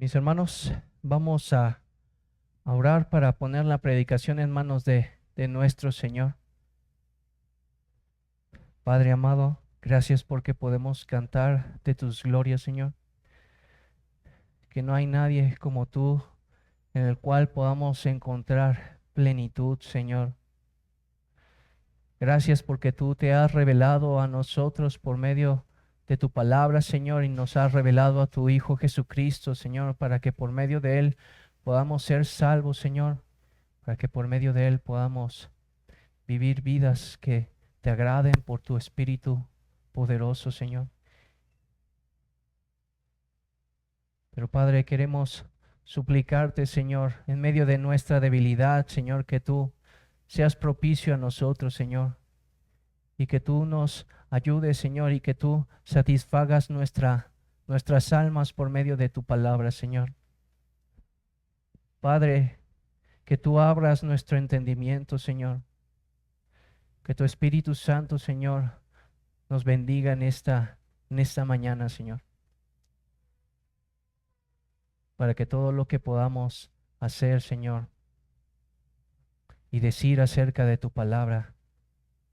Mis hermanos, vamos a orar para poner la predicación en manos de nuestro Señor. Padre amado, gracias porque podemos cantar de tus glorias, Señor. Que no hay nadie como tú en el cual podamos encontrar plenitud, Señor. Gracias porque tú te has revelado a nosotros por medio de tu palabra, Señor, y nos has revelado a tu Hijo Jesucristo, Señor, para que por medio de Él podamos ser salvos, Señor, para que por medio de Él podamos vivir vidas que te agraden por tu Espíritu poderoso, Señor. Pero Padre, queremos suplicarte, Señor, en medio de nuestra debilidad, Señor, que tú seas propicio a nosotros, Señor, y que tú nos ayudes, Señor, y que tú satisfagas nuestras almas por medio de tu palabra, Señor. Padre, que tú abras nuestro entendimiento, Señor. Que tu Espíritu Santo, Señor, nos bendiga en esta mañana, Señor. Para que todo lo que podamos hacer, Señor, y decir acerca de tu palabra,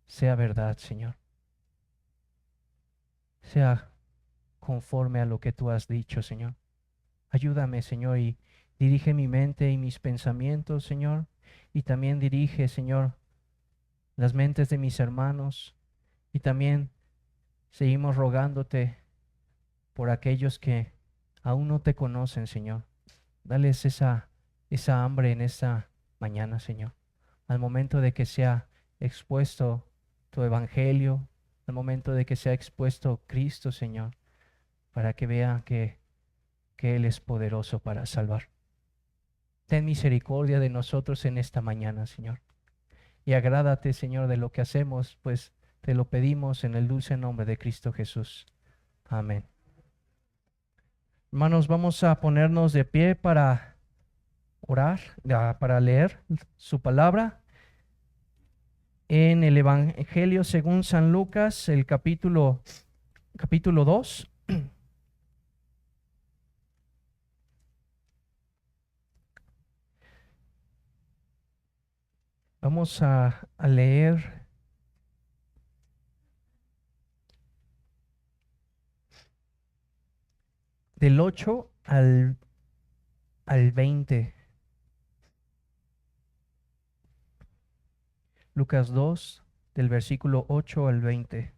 sea verdad, Señor. Sea conforme a lo que tú has dicho, Señor. Ayúdame, Señor, y dirige mi mente y mis pensamientos, Señor. Y también dirige, Señor, las mentes de mis hermanos. Y también seguimos rogándote por aquellos que aún no te conocen, Señor. Dales esa hambre en esta mañana, Señor. Al momento de que sea expuesto tu evangelio, al momento de que sea expuesto Cristo, Señor, para que vean que Él es poderoso para salvar. Ten misericordia de nosotros en esta mañana, Señor. Y agrádate, Señor, de lo que hacemos, pues te lo pedimos en el dulce nombre de Cristo Jesús. Amén. Hermanos, vamos a ponernos de pie para orar, para leer su palabra. En el Evangelio según San Lucas, el capítulo 2. Vamos a leer del 8 al 20. Lucas 2, del versículo 8 al 20.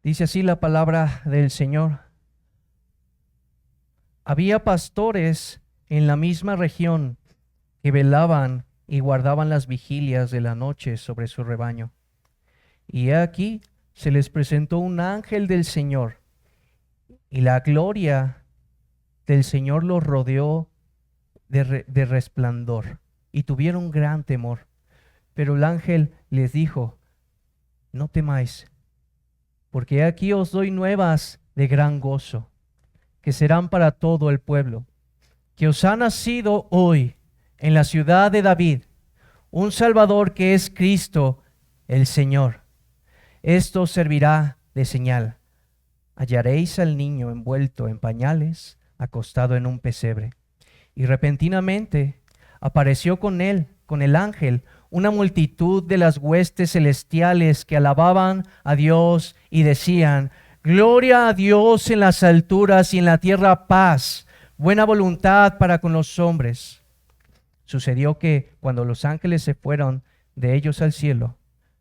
Dice así la palabra del Señor. Había pastores en la misma región que velaban y guardaban las vigilias de la noche sobre su rebaño. Y he aquí se les presentó un ángel del Señor, y la gloria del Señor los rodeó de resplandor, y tuvieron gran temor. Pero el ángel les dijo: no temáis, porque aquí os doy nuevas de gran gozo, que serán para todo el pueblo, que os ha nacido hoy en la ciudad de David un Salvador, que es Cristo el Señor. Esto servirá de señal: hallaréis al niño envuelto en pañales, acostado en un pesebre. Y repentinamente apareció con el ángel, una multitud de las huestes celestiales que alababan a Dios y decían: gloria a Dios en las alturas y en la tierra paz, buena voluntad para con los hombres. Sucedió que cuando los ángeles se fueron de ellos al cielo,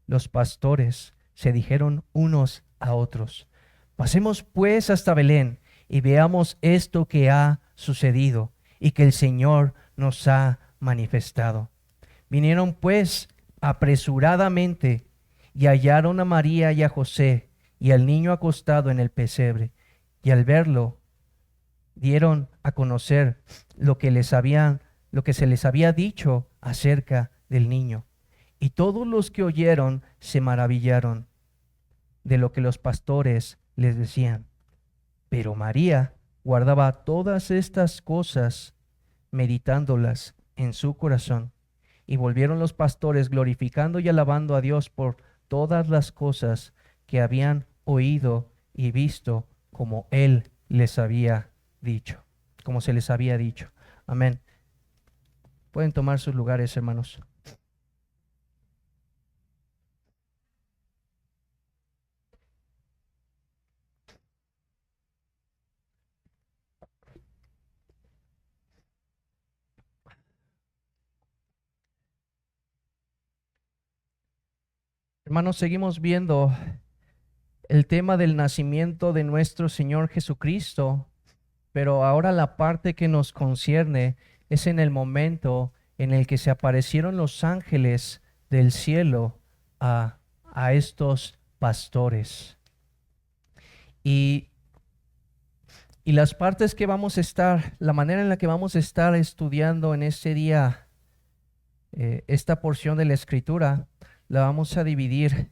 los pastores se dijeron unos a otros: pasemos pues hasta Belén y veamos esto que ha sucedido y que el Señor nos ha manifestado. Vinieron pues apresuradamente y hallaron a María y a José y al niño acostado en el pesebre, y al verlo dieron a conocer lo que se les había dicho acerca del niño. Y todos los que oyeron se maravillaron de lo que los pastores les decían. Pero María guardaba todas estas cosas, meditándolas en su corazón. Y volvieron los pastores glorificando y alabando a Dios por todas las cosas que habían oído y visto, como Él les había dicho, como se les había dicho. Amén. Pueden tomar sus lugares, hermanos. Hermanos, seguimos viendo el tema del nacimiento de nuestro Señor Jesucristo, pero ahora la parte que nos concierne es en el momento en el que se aparecieron los ángeles del cielo a estos pastores. Y las partes que vamos a estar, la manera en la que vamos a estar estudiando en este día, esta porción de la Escritura, la vamos a dividir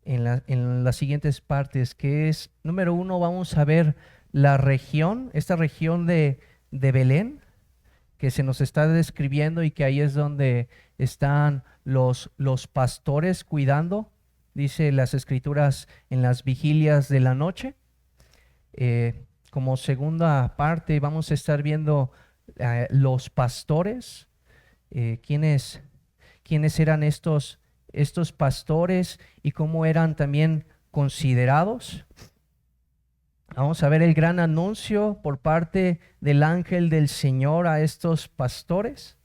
en las siguientes partes, que es, número uno, vamos a ver la región, esta región de Belén, que se nos está describiendo y que ahí es donde están los pastores cuidando, dice las Escrituras, en las vigilias de la noche. Como segunda parte vamos a estar viendo los pastores, quiénes eran estos pastores y cómo eran también considerados. Vamos a ver el gran anuncio por parte del ángel del Señor a estos pastores.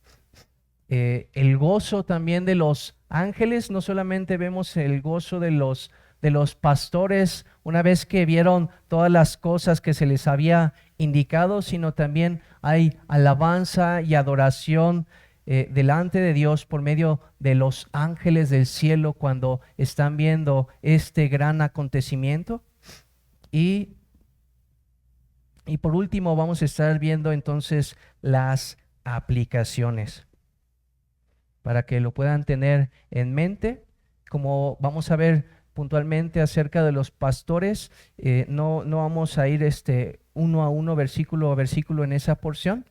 El gozo también de los ángeles, no solamente vemos el gozo de los pastores una vez que vieron todas las cosas que se les había indicado, sino también hay alabanza y adoración delante de Dios por medio de los ángeles del cielo cuando están viendo este gran acontecimiento. Y por último vamos a estar viendo entonces las aplicaciones para que lo puedan tener en mente. Como vamos a ver puntualmente acerca de los pastores, no vamos a ir uno a uno, versículo a versículo en esa porción,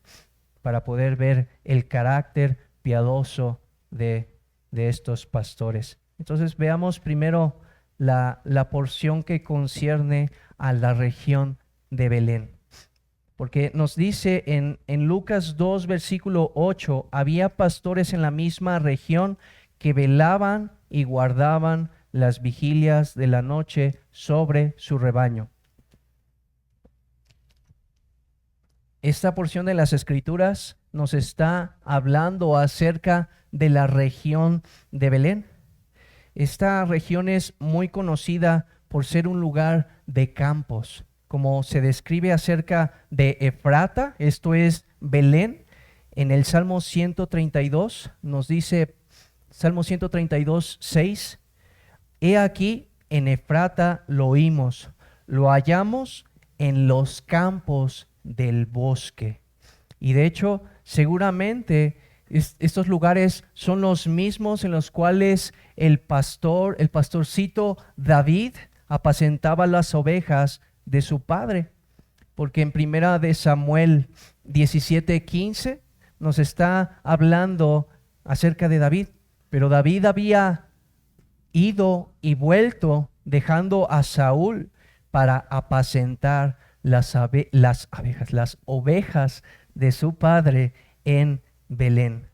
para poder ver el carácter piadoso de estos pastores. Entonces veamos primero la porción que concierne a la región de Belén. Porque nos dice en Lucas 2, versículo 8, había pastores en la misma región que velaban y guardaban las vigilias de la noche sobre su rebaño. Esta porción de las Escrituras nos está hablando acerca de la región de Belén. Esta región es muy conocida por ser un lugar de campos, como se describe acerca de Efrata, esto es Belén. En el Salmo 132 nos dice, Salmo 132, 6, he aquí en Efrata lo oímos, lo hallamos en los campos del bosque. Y de hecho, seguramente estos lugares son los mismos en los cuales el pastorcito David apacentaba las ovejas de su padre, porque en primera de Samuel 17:15 nos está hablando acerca de David, pero David había ido y vuelto dejando a Saúl para apacentar las ovejas de su padre en Belén.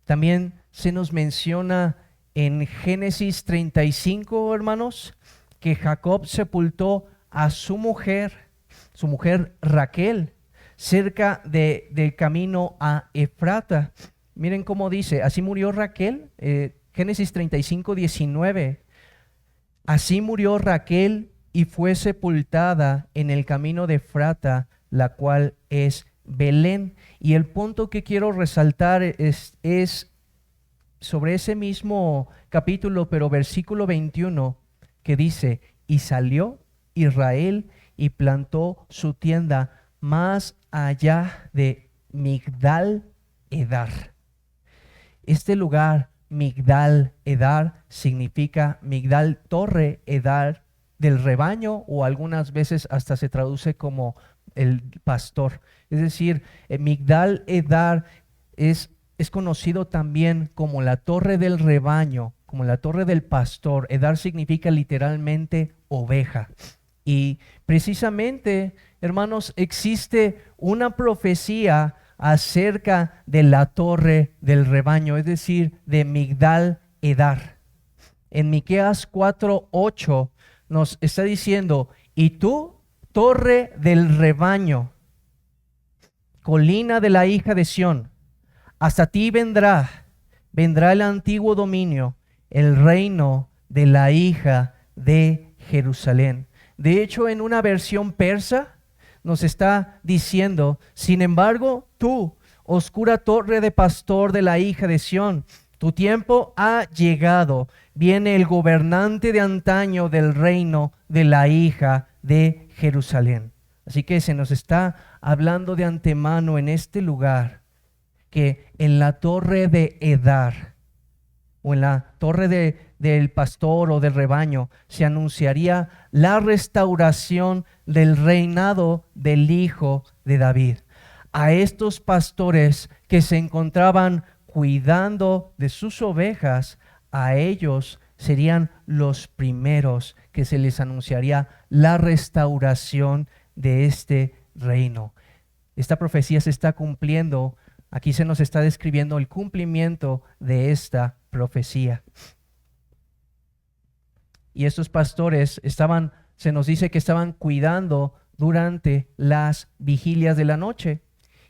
También se nos menciona en Génesis 35, hermanos, que Jacob sepultó a su mujer Raquel, cerca del camino a Efrata. Miren cómo dice, así murió Raquel, Génesis 35, 19. Así murió Raquel y fue sepultada en el camino de Efrata, la cual es Belén. Y el punto que quiero resaltar es sobre ese mismo capítulo, pero versículo 21, que dice, y salió Israel y plantó su tienda más allá de Migdal Edar. Este lugar, Migdal Edar, significa Migdal Torre Edar del rebaño, o algunas veces hasta se traduce como el pastor. Es decir, Migdal Edar es conocido también como la torre del rebaño, como la torre del pastor. Edar significa literalmente oveja. Y precisamente, hermanos, existe una profecía acerca de la torre del rebaño, es decir, de Migdal Edar. En Miqueas 4:8 nos está diciendo: y tú, torre del rebaño, colina de la hija de Sión, hasta ti vendrá el antiguo dominio, el reino de la hija de Jerusalén. De hecho, en una versión persa nos está diciendo: sin embargo, tú, oscura torre de pastor de la hija de Sión, tu tiempo ha llegado. Viene el gobernante de antaño del reino de la hija de Jerusalén. Así que se nos está hablando de antemano en este lugar que en la torre de Edar, o en la torre del pastor o del rebaño, se anunciaría la restauración del reinado del hijo de David. A estos pastores que se encontraban cuidando de sus ovejas, a ellos serían los primeros que se les anunciaría la restauración de este reino. Esta profecía se está cumpliendo. Aquí se nos está describiendo el cumplimiento de esta profecía. Y estos pastores se nos dice que estaban cuidando durante las vigilias de la noche.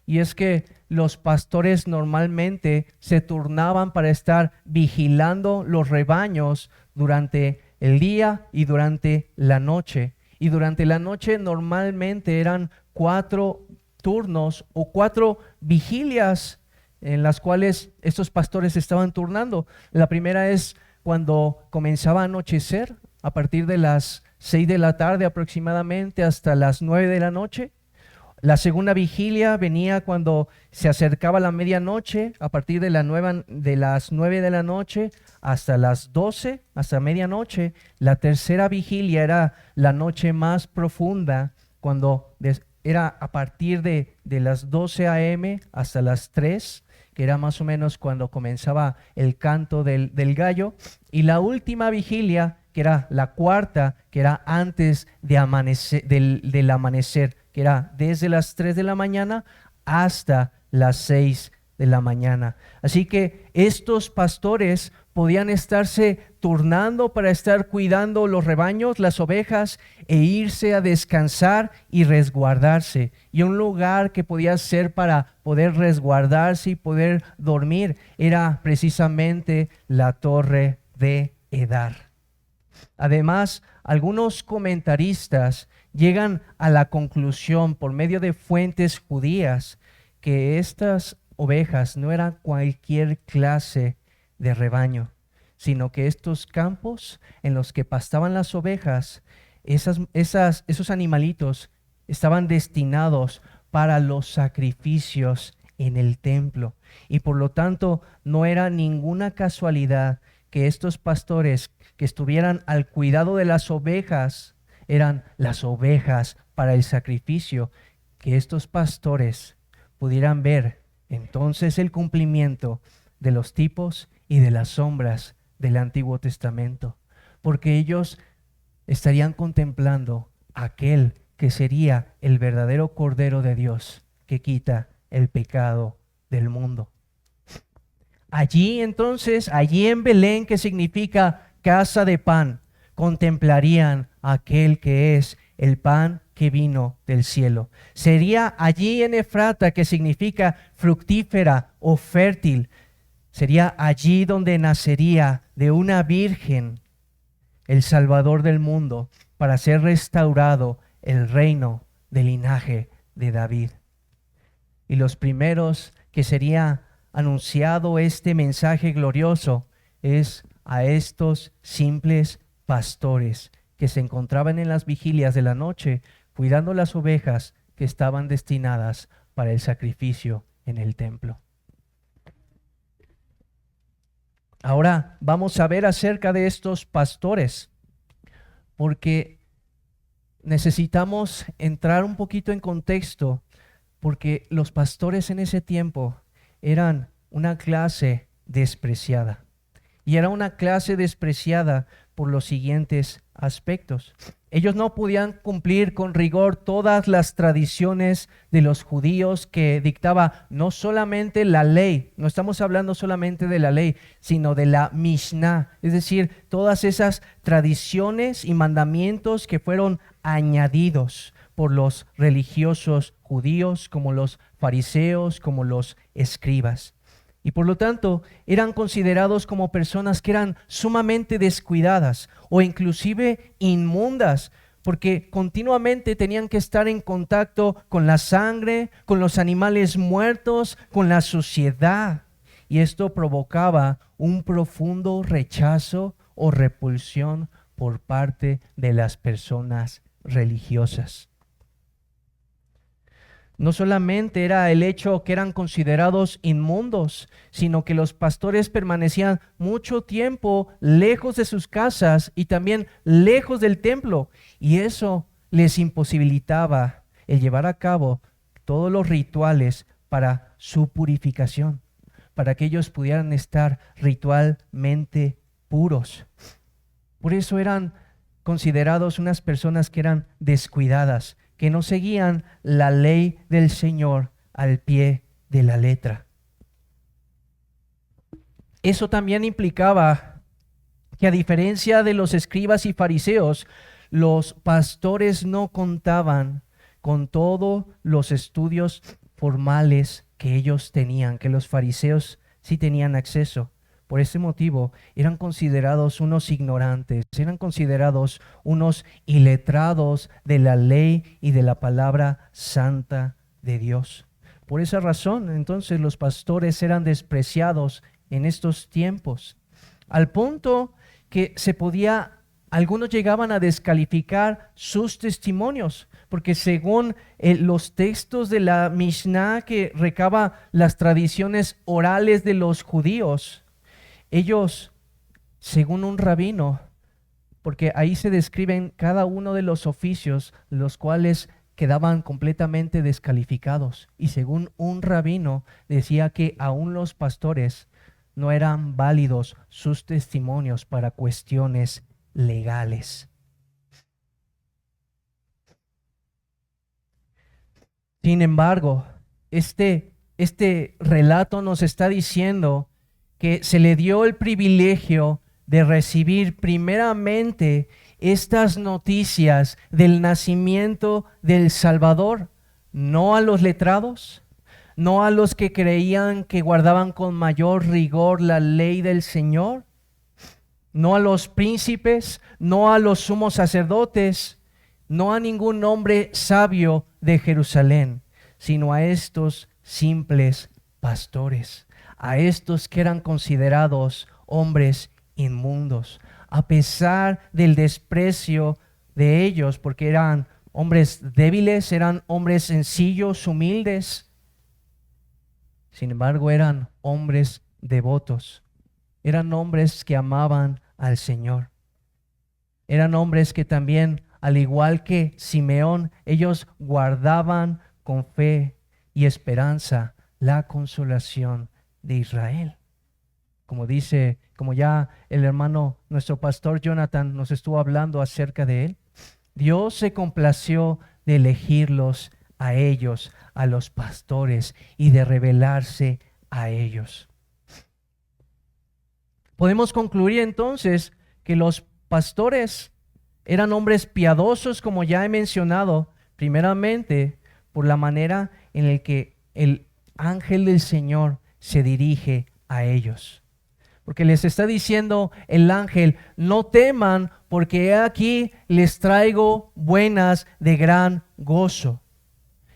Y es que los pastores normalmente se turnaban para estar vigilando los rebaños durante el día y durante la noche. Y durante la noche normalmente eran 4 turnos o 4 vigilias en las cuales estos pastores estaban turnando. La primera es cuando comenzaba a anochecer, a partir de las 6 de la tarde aproximadamente hasta las 9 de la noche. La segunda vigilia venía cuando se acercaba la medianoche, a partir de las 9 de la noche hasta las 12, hasta medianoche. La tercera vigilia era la noche más profunda, cuando era a partir de las 12 a.m. hasta las 3, que era más o menos cuando comenzaba el canto del gallo. Y la última vigilia, que era la cuarta, que era antes de amanecer, del amanecer, que era desde las 3 de la mañana hasta las 6 de la mañana. Así que estos pastores podían estarse turnando para estar cuidando los rebaños, las ovejas, e irse a descansar y resguardarse. Y un lugar que podía ser para poder resguardarse y poder dormir era precisamente la torre de Edar. Además, algunos comentaristas llegan a la conclusión, por medio de fuentes judías, que estas ovejas no eran cualquier clase de rebaño, sino que estos campos en los que pastaban las ovejas, esos animalitos estaban destinados para los sacrificios en el templo. Y por lo tanto, no era ninguna casualidad que estos pastores que estuvieran al cuidado de las ovejas eran las ovejas para el sacrificio, que estos pastores pudieran ver entonces el cumplimiento de los tipos y de las sombras del Antiguo Testamento, porque ellos estarían contemplando aquel que sería el verdadero Cordero de Dios que quita el pecado del mundo. Allí entonces, allí en Belén, que significa casa de pan, contemplarían a aquel que es el pan que vino del cielo. Sería allí en Efrata, que significa fructífera o fértil. Sería allí donde nacería de una virgen el Salvador del mundo, para ser restaurado el reino del linaje de David. Y los primeros que sería anunciado este mensaje glorioso es a estos simples pastores que se encontraban en las vigilias de la noche cuidando las ovejas que estaban destinadas para el sacrificio en el templo. Ahora vamos a ver acerca de estos pastores, porque necesitamos entrar un poquito en contexto, porque los pastores en ese tiempo eran una clase despreciada. y era una clase despreciada por los siguientes aspectos. Ellos no podían cumplir con rigor todas las tradiciones de los judíos que dictaba no solamente la ley, no estamos hablando solamente de la ley, sino de la Mishnah, es decir, todas esas tradiciones y mandamientos que fueron añadidos por los religiosos judíos, como los fariseos, como los escribas. Y por lo tanto, eran considerados como personas que eran sumamente descuidadas o inclusive inmundas, porque continuamente tenían que estar en contacto con la sangre, con los animales muertos, con la suciedad. Y esto provocaba un profundo rechazo o repulsión por parte de las personas religiosas. No solamente era el hecho que eran considerados inmundos, sino que los pastores permanecían mucho tiempo lejos de sus casas y también lejos del templo. Y eso les imposibilitaba el llevar a cabo todos los rituales para su purificación, para que ellos pudieran estar ritualmente puros. Por eso eran considerados unas personas que eran descuidadas, que no seguían la ley del Señor al pie de la letra. Eso también implicaba que, a diferencia de los escribas y fariseos, los pastores no contaban con todos los estudios formales que ellos tenían, que los fariseos sí tenían acceso. Por ese motivo, eran considerados unos ignorantes, eran considerados unos iletrados de la ley y de la palabra santa de Dios. Por esa razón, entonces, los pastores eran despreciados en estos tiempos, al punto que algunos llegaban a descalificar sus testimonios, porque según los textos de la Mishnah que recaba las tradiciones orales de los judíos, ellos, según un rabino, porque ahí se describen cada uno de los oficios, los cuales quedaban completamente descalificados. Y según un rabino, decía que aún los pastores no eran válidos sus testimonios para cuestiones legales. Sin embargo, este relato nos está diciendo que se le dio el privilegio de recibir primeramente estas noticias del nacimiento del Salvador, no a los letrados, no a los que creían que guardaban con mayor rigor la ley del Señor, no a los príncipes, no a los sumos sacerdotes, no a ningún hombre sabio de Jerusalén, sino a estos simples pastores, a estos que eran considerados hombres inmundos, a pesar del desprecio de ellos, porque eran hombres débiles, eran hombres sencillos, humildes. Sin embargo, eran hombres devotos, eran hombres que amaban al Señor. Eran hombres que también, al igual que Simeón, ellos guardaban con fe y esperanza la consolación de Israel. Como ya el hermano, nuestro pastor Jonathan nos estuvo hablando acerca de él, Dios se complació de elegirlos a ellos, a los pastores, y de revelarse a ellos. Podemos concluir entonces que los pastores eran hombres piadosos, como ya he mencionado, primeramente por la manera en la que el ángel del Señor se dirige a ellos. Porque les está diciendo el ángel: no teman, porque he aquí les traigo buenas de gran gozo.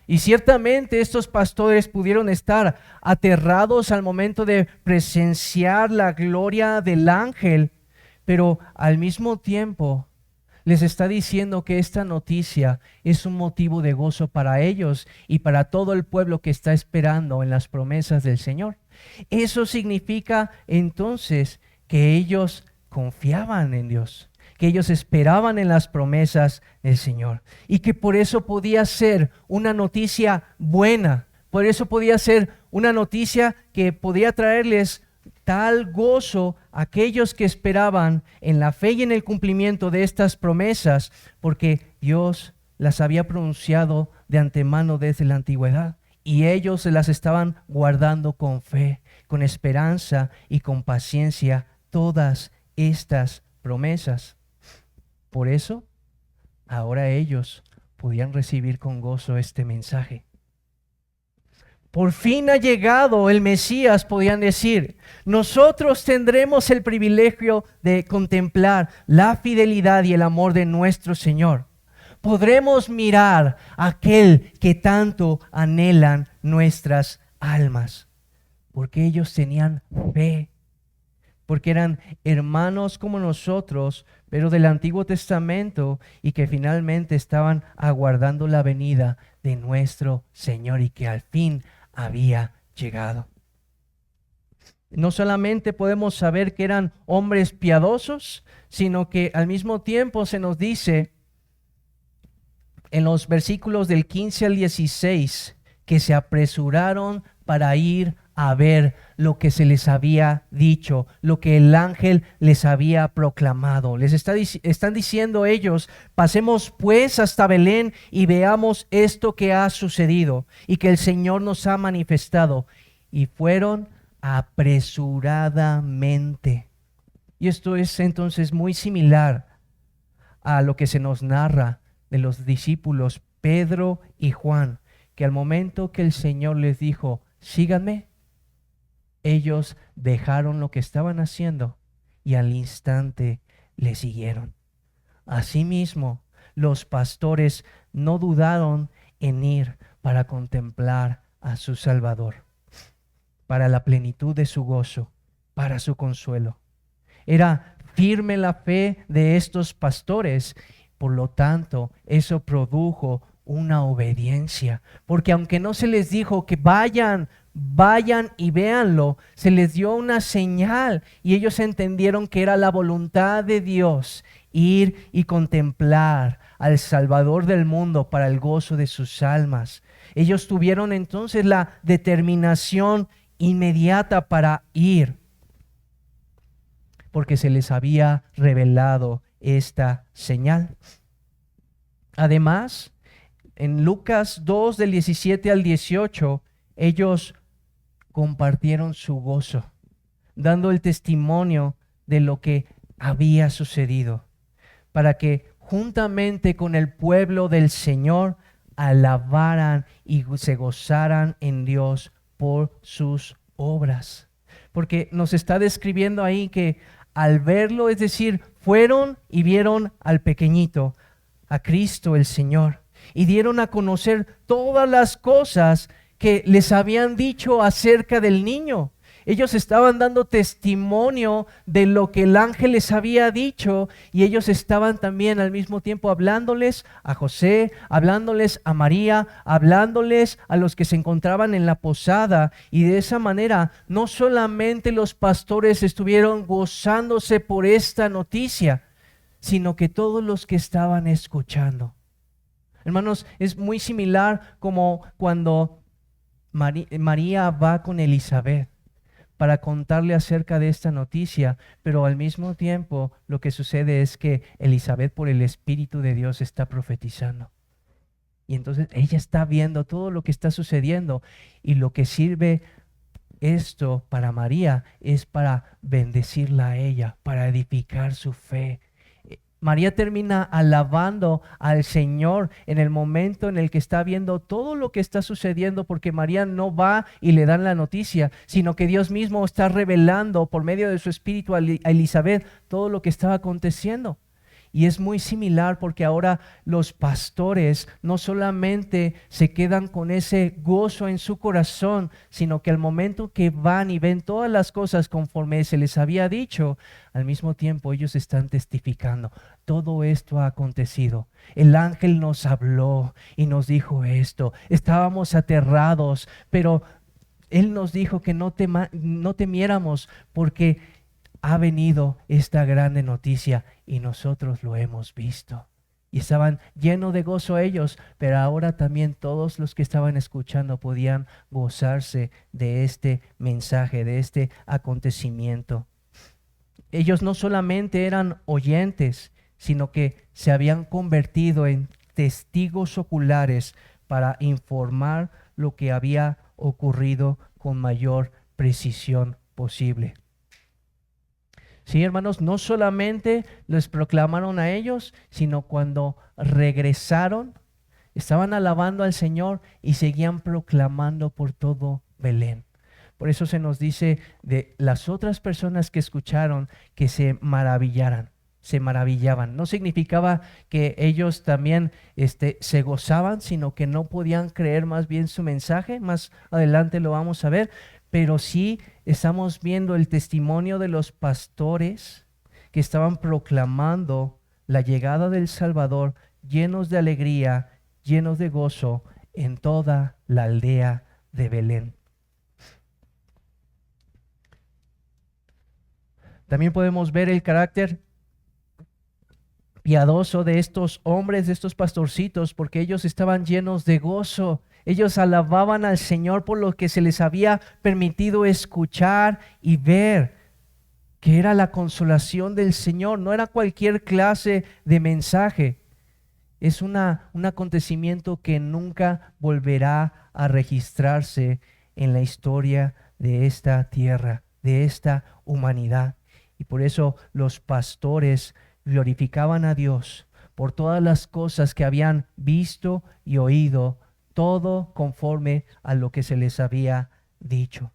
Y ciertamente estos pastores pudieron estar aterrados al momento de presenciar la gloria del ángel, pero al mismo tiempo les está diciendo que esta noticia es un motivo de gozo para ellos y para todo el pueblo que está esperando en las promesas del Señor. Eso significa entonces que ellos confiaban en Dios, que ellos esperaban en las promesas del Señor, y que por eso podía ser una noticia buena, por eso podía ser una noticia que podía traerles tal gozo aquellos que esperaban en la fe y en el cumplimiento de estas promesas, porque Dios las había pronunciado de antemano desde la antigüedad, y ellos se las estaban guardando con fe, con esperanza y con paciencia todas estas promesas. Por eso, ahora ellos podían recibir con gozo este mensaje. Por fin ha llegado el Mesías, podían decir. Nosotros tendremos el privilegio de contemplar la fidelidad y el amor de nuestro Señor. Podremos mirar a aquel que tanto anhelan nuestras almas, porque ellos tenían fe, porque eran hermanos como nosotros, pero del Antiguo Testamento, y que finalmente estaban aguardando la venida de nuestro Señor y que al fin había llegado. No solamente podemos saber que eran hombres piadosos, sino que al mismo tiempo se nos dice en los versículos del 15 al 16 que se apresuraron para ir a ver lo que se les había dicho, lo que el ángel les había proclamado. Están diciendo ellos: pasemos pues hasta Belén y veamos esto que ha sucedido y que el Señor nos ha manifestado. Y fueron apresuradamente. Y esto es entonces muy similar a lo que se nos narra de los discípulos Pedro y Juan, que al momento que el Señor les dijo: síganme, ellos dejaron lo que estaban haciendo y al instante le siguieron. Asimismo, los pastores no dudaron en ir para contemplar a su Salvador, para la plenitud de su gozo, para su consuelo. Era firme la fe de estos pastores, por lo tanto, eso produjo una obediencia, porque aunque no se les dijo que vayan y véanlo, se les dio una señal y ellos entendieron que era la voluntad de Dios ir y contemplar al Salvador del mundo para el gozo de sus almas. Ellos tuvieron entonces la determinación inmediata para ir, porque se les había revelado esta señal. Además, en Lucas 2 del 17 al 18, ellos compartieron su gozo, dando el testimonio de lo que había sucedido, para que juntamente con el pueblo del Señor alabaran y se gozaran en Dios por sus obras. Porque nos está describiendo ahí que al verlo, es decir, fueron y vieron al pequeñito, a Cristo el Señor, y dieron a conocer todas las cosas que les habían dicho acerca del niño. Ellos estaban dando testimonio de lo que el ángel les había dicho, y ellos estaban también al mismo tiempo hablándoles a José, hablándoles a María, hablándoles a los que se encontraban en la posada. Y de esa manera no solamente los pastores estuvieron gozándose por esta noticia, sino que todos los que estaban escuchando. Hermanos, es muy similar como cuando María va con Elizabeth para contarle acerca de esta noticia, pero al mismo tiempo lo que sucede es que Elizabeth, por el Espíritu de Dios, está profetizando. Y entonces ella está viendo todo lo que está sucediendo, y lo que sirve esto para María es para bendecirla a ella, para edificar su fe. María termina alabando al Señor en el momento en el que está viendo todo lo que está sucediendo, porque María no va y le dan la noticia, sino que Dios mismo está revelando por medio de su Espíritu a Elizabeth todo lo que estaba aconteciendo. Y es muy similar, porque ahora los pastores no solamente se quedan con ese gozo en su corazón, sino que al momento que van y ven todas las cosas conforme se les había dicho, al mismo tiempo ellos están testificando: todo esto ha acontecido. El ángel nos habló y nos dijo esto. Estábamos aterrados, pero él nos dijo que no temiéramos, porque ha venido esta grande noticia y nosotros lo hemos visto. Y estaban llenos de gozo ellos, pero ahora también todos los que estaban escuchando podían gozarse de este mensaje, de este acontecimiento. Ellos no solamente eran oyentes, sino que se habían convertido en testigos oculares para informar lo que había ocurrido con mayor precisión posible. Sí, hermanos, no solamente les proclamaron a ellos, sino cuando regresaron, estaban alabando al Señor y seguían proclamando por todo Belén. Por eso se nos dice de las otras personas que escucharon que se maravillaran, se maravillaban. No significaba que ellos también se gozaban, sino que no podían creer más bien su mensaje. Más adelante lo vamos a ver, pero sí estamos viendo el testimonio de los pastores que estaban proclamando la llegada del Salvador, llenos de alegría, llenos de gozo en toda la aldea de Belén. También podemos ver el carácter piadoso de estos hombres, de estos pastorcitos, porque ellos estaban llenos de gozo. Ellos alababan al Señor por lo que se les había permitido escuchar y ver, que era la consolación del Señor. No era cualquier clase de mensaje. Es un acontecimiento que nunca volverá a registrarse en la historia de esta tierra, de esta humanidad. Y por eso los pastores glorificaban a Dios por todas las cosas que habían visto y oído, todo conforme a lo que se les había dicho.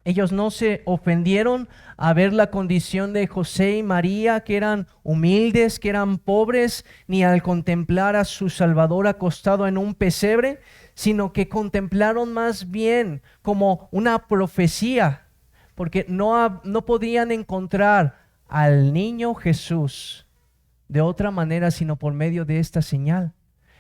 Ellos no se ofendieron a ver la condición de José y María, que eran humildes, que eran pobres, ni al contemplar a su Salvador acostado en un pesebre, sino que contemplaron más bien como una profecía, porque no podían encontrar al niño Jesús de otra manera sino por medio de esta señal.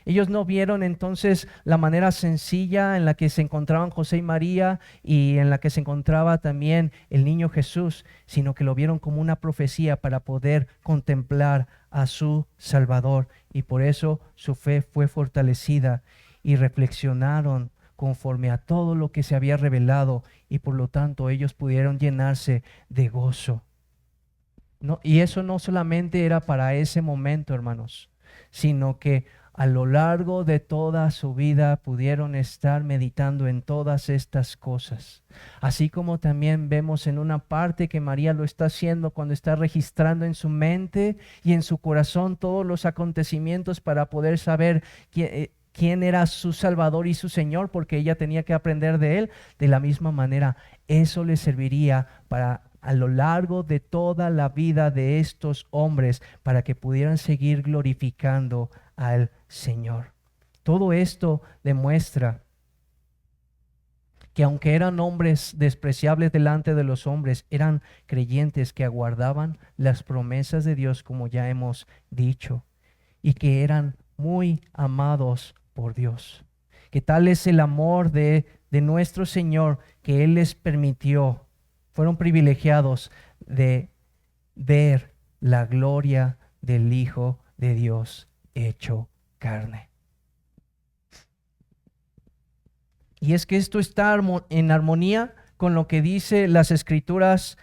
Ellos no vieron entonces la manera sencilla en la que se encontraban José y María y en la que se encontraba también el niño Jesús, sino que lo vieron como una profecía para poder contemplar a su Salvador. Y por eso su fe fue fortalecida y reflexionaron conforme a todo lo que se había revelado, y por lo tanto ellos pudieron llenarse de gozo. No, y eso no solamente era para ese momento, hermanos, sino que a lo largo de toda su vida pudieron estar meditando en todas estas cosas. Así como también vemos en una parte que María lo está haciendo cuando está registrando en su mente y en su corazón todos los acontecimientos para poder saber quién era su Salvador y su Señor, porque ella tenía que aprender de Él. De la misma manera, eso le serviría para a lo largo de toda la vida de estos hombres, para que pudieran seguir glorificando al Señor. Todo esto demuestra que aunque eran hombres despreciables delante de los hombres, eran creyentes que aguardaban las promesas de Dios, como ya hemos dicho, y que eran muy amados por Dios. Que tal es el amor de nuestro Señor, que Él les permitió, fueron privilegiados de ver la gloria del Hijo de Dios hecho carne. Y es que esto está en armonía con lo que dice las Escrituras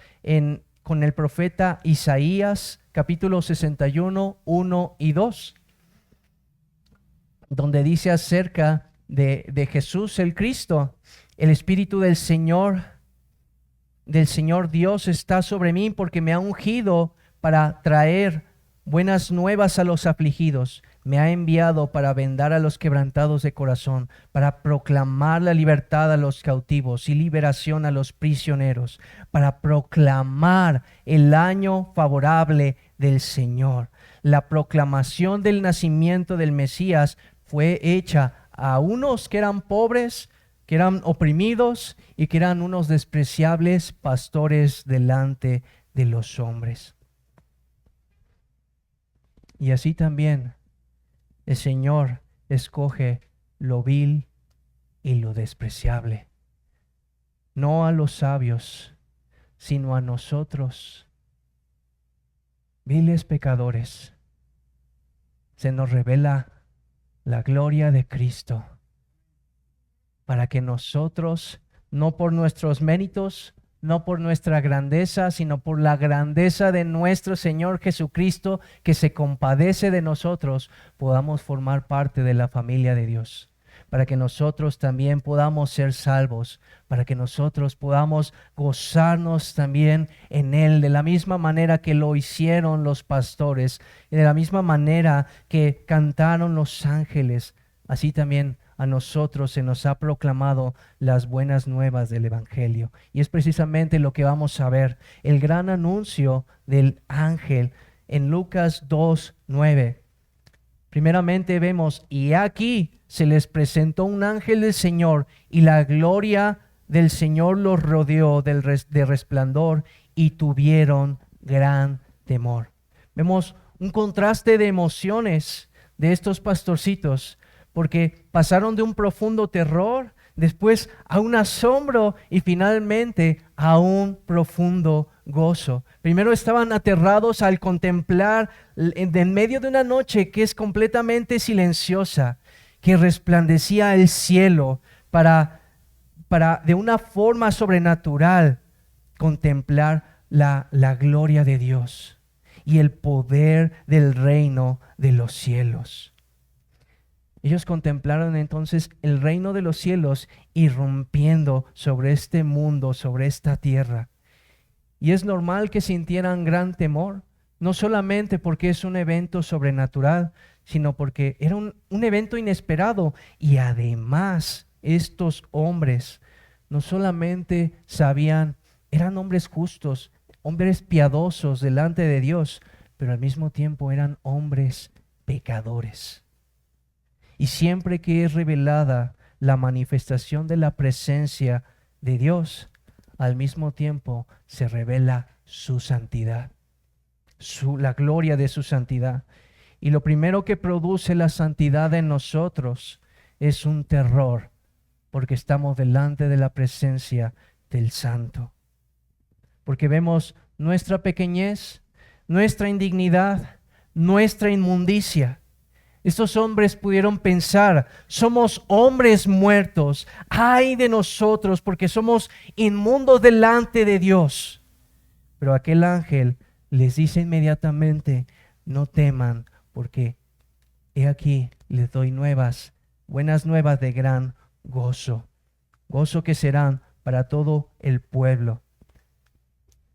con el profeta Isaías, capítulo 61, 1 y 2, donde dice acerca de Jesús el Cristo: el Espíritu del Señor Dios está sobre mí, porque me ha ungido para traer buenas nuevas a los afligidos. Me ha enviado para vendar a los quebrantados de corazón, para proclamar la libertad a los cautivos y liberación a los prisioneros, para proclamar el año favorable del Señor. La proclamación del nacimiento del Mesías fue hecha a unos que eran pobres, que eran oprimidos y que eran unos despreciables pastores delante de los hombres. Y así también el Señor escoge lo vil y lo despreciable, no a los sabios, sino a nosotros, viles pecadores, se nos revela la gloria de Cristo, para que nosotros, no por nuestros méritos, no por nuestra grandeza, sino por la grandeza de nuestro Señor Jesucristo, que se compadece de nosotros, podamos formar parte de la familia de Dios. Para que nosotros también podamos ser salvos, para que nosotros podamos gozarnos también en Él, de la misma manera que lo hicieron los pastores, y de la misma manera que cantaron los ángeles, así también a nosotros se nos ha proclamado las buenas nuevas del Evangelio. Y es precisamente lo que vamos a ver, el gran anuncio del ángel en Lucas 2:9. Primeramente vemos, y aquí se les presentó un ángel del Señor, y la gloria del Señor los rodeó de resplandor, y tuvieron gran temor. Vemos un contraste de emociones de estos pastorcitos, porque pasaron de un profundo terror, después a un asombro y finalmente a un profundo gozo. Primero estaban aterrados al contemplar en medio de una noche que es completamente silenciosa, que resplandecía el cielo para de una forma sobrenatural contemplar la gloria de Dios y el poder del reino de los cielos. Ellos contemplaron entonces el reino de los cielos irrumpiendo sobre este mundo, sobre esta tierra. Y es normal que sintieran gran temor, no solamente porque es un evento sobrenatural, sino porque era un evento inesperado. Y además, estos hombres no solamente sabían, eran hombres justos, hombres piadosos delante de Dios, pero al mismo tiempo eran hombres pecadores. Y siempre que es revelada la manifestación de la presencia de Dios, al mismo tiempo se revela su santidad, la gloria de su santidad. Y lo primero que produce la santidad en nosotros es un terror, porque estamos delante de la presencia del Santo. Porque vemos nuestra pequeñez, nuestra indignidad, nuestra inmundicia. Estos hombres pudieron pensar, somos hombres muertos, ay de nosotros porque somos inmundos delante de Dios. Pero aquel ángel les dice inmediatamente, no teman, porque he aquí les doy buenas nuevas de gran gozo, gozo que serán para todo el pueblo.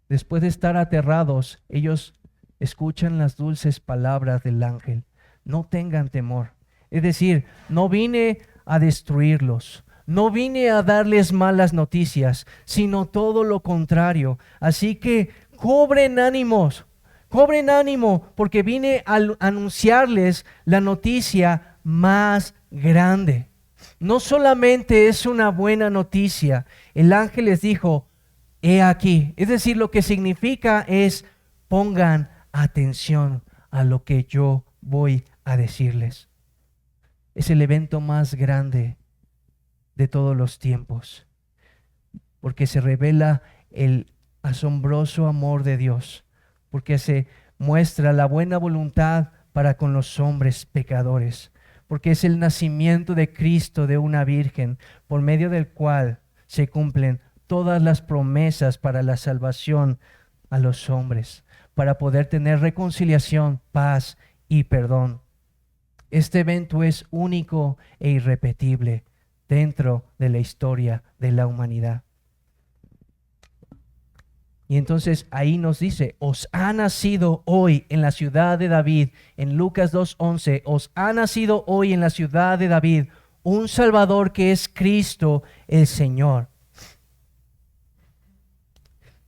Después de estar aterrados, ellos escuchan las dulces palabras del ángel. No tengan temor. Es decir, no vine a destruirlos, no vine a darles malas noticias, sino todo lo contrario. Así que cobren ánimo, porque vine a anunciarles la noticia más grande. No solamente es una buena noticia, el ángel les dijo, he aquí. Es decir, lo que significa es, pongan atención a lo que yo voy a decirles. Es el evento más grande de todos los tiempos, porque se revela el asombroso amor de Dios, porque se muestra la buena voluntad para con los hombres pecadores, porque es el nacimiento de Cristo de una virgen, por medio del cual se cumplen todas las promesas para la salvación a los hombres, para poder tener reconciliación, paz y perdón. Este evento es único e irrepetible dentro de la historia de la humanidad. Y entonces ahí nos dice, os ha nacido hoy en la ciudad de David, en Lucas 2:11, os ha nacido hoy en la ciudad de David un Salvador que es Cristo el Señor.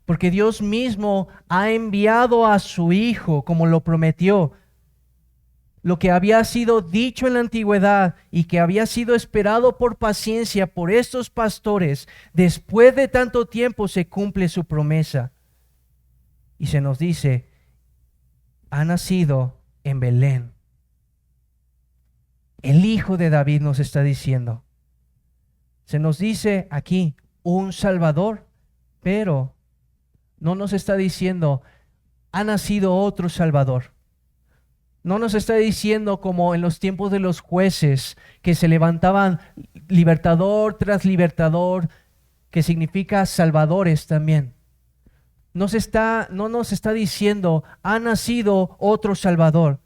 Porque Dios mismo ha enviado a su Hijo, como lo prometió, lo que había sido dicho en la antigüedad y que había sido esperado por paciencia por estos pastores, después de tanto tiempo se cumple su promesa. Y se nos dice, ha nacido en Belén. El Hijo de David nos está diciendo. Se nos dice aquí un Salvador, pero no nos está diciendo, ha nacido otro Salvador. No nos está diciendo como en los tiempos de los jueces que se levantaban libertador tras libertador, que significa salvadores también. No nos está diciendo, ha nacido otro salvador.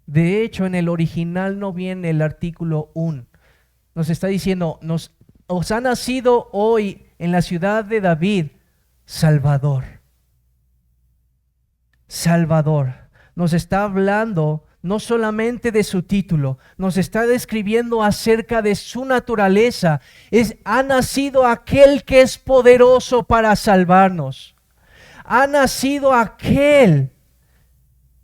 De hecho, en el original no viene el artículo un. Nos está diciendo, os ha nacido hoy en la ciudad de David Salvador. Salvador. Nos está hablando no solamente de su título, nos está describiendo acerca de su naturaleza. Ha nacido aquel que es poderoso para salvarnos. Ha nacido aquel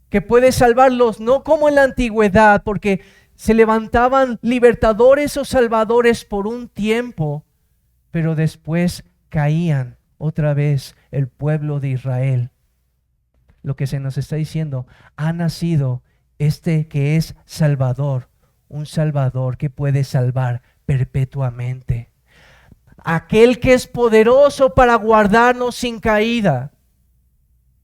que puede salvarlos, no como en la antigüedad, porque se levantaban libertadores o salvadores por un tiempo, pero después caían otra vez el pueblo de Israel. Lo que se nos está diciendo, ha nacido este que es Salvador, un Salvador que puede salvar perpetuamente. Aquel que es poderoso para guardarnos sin caída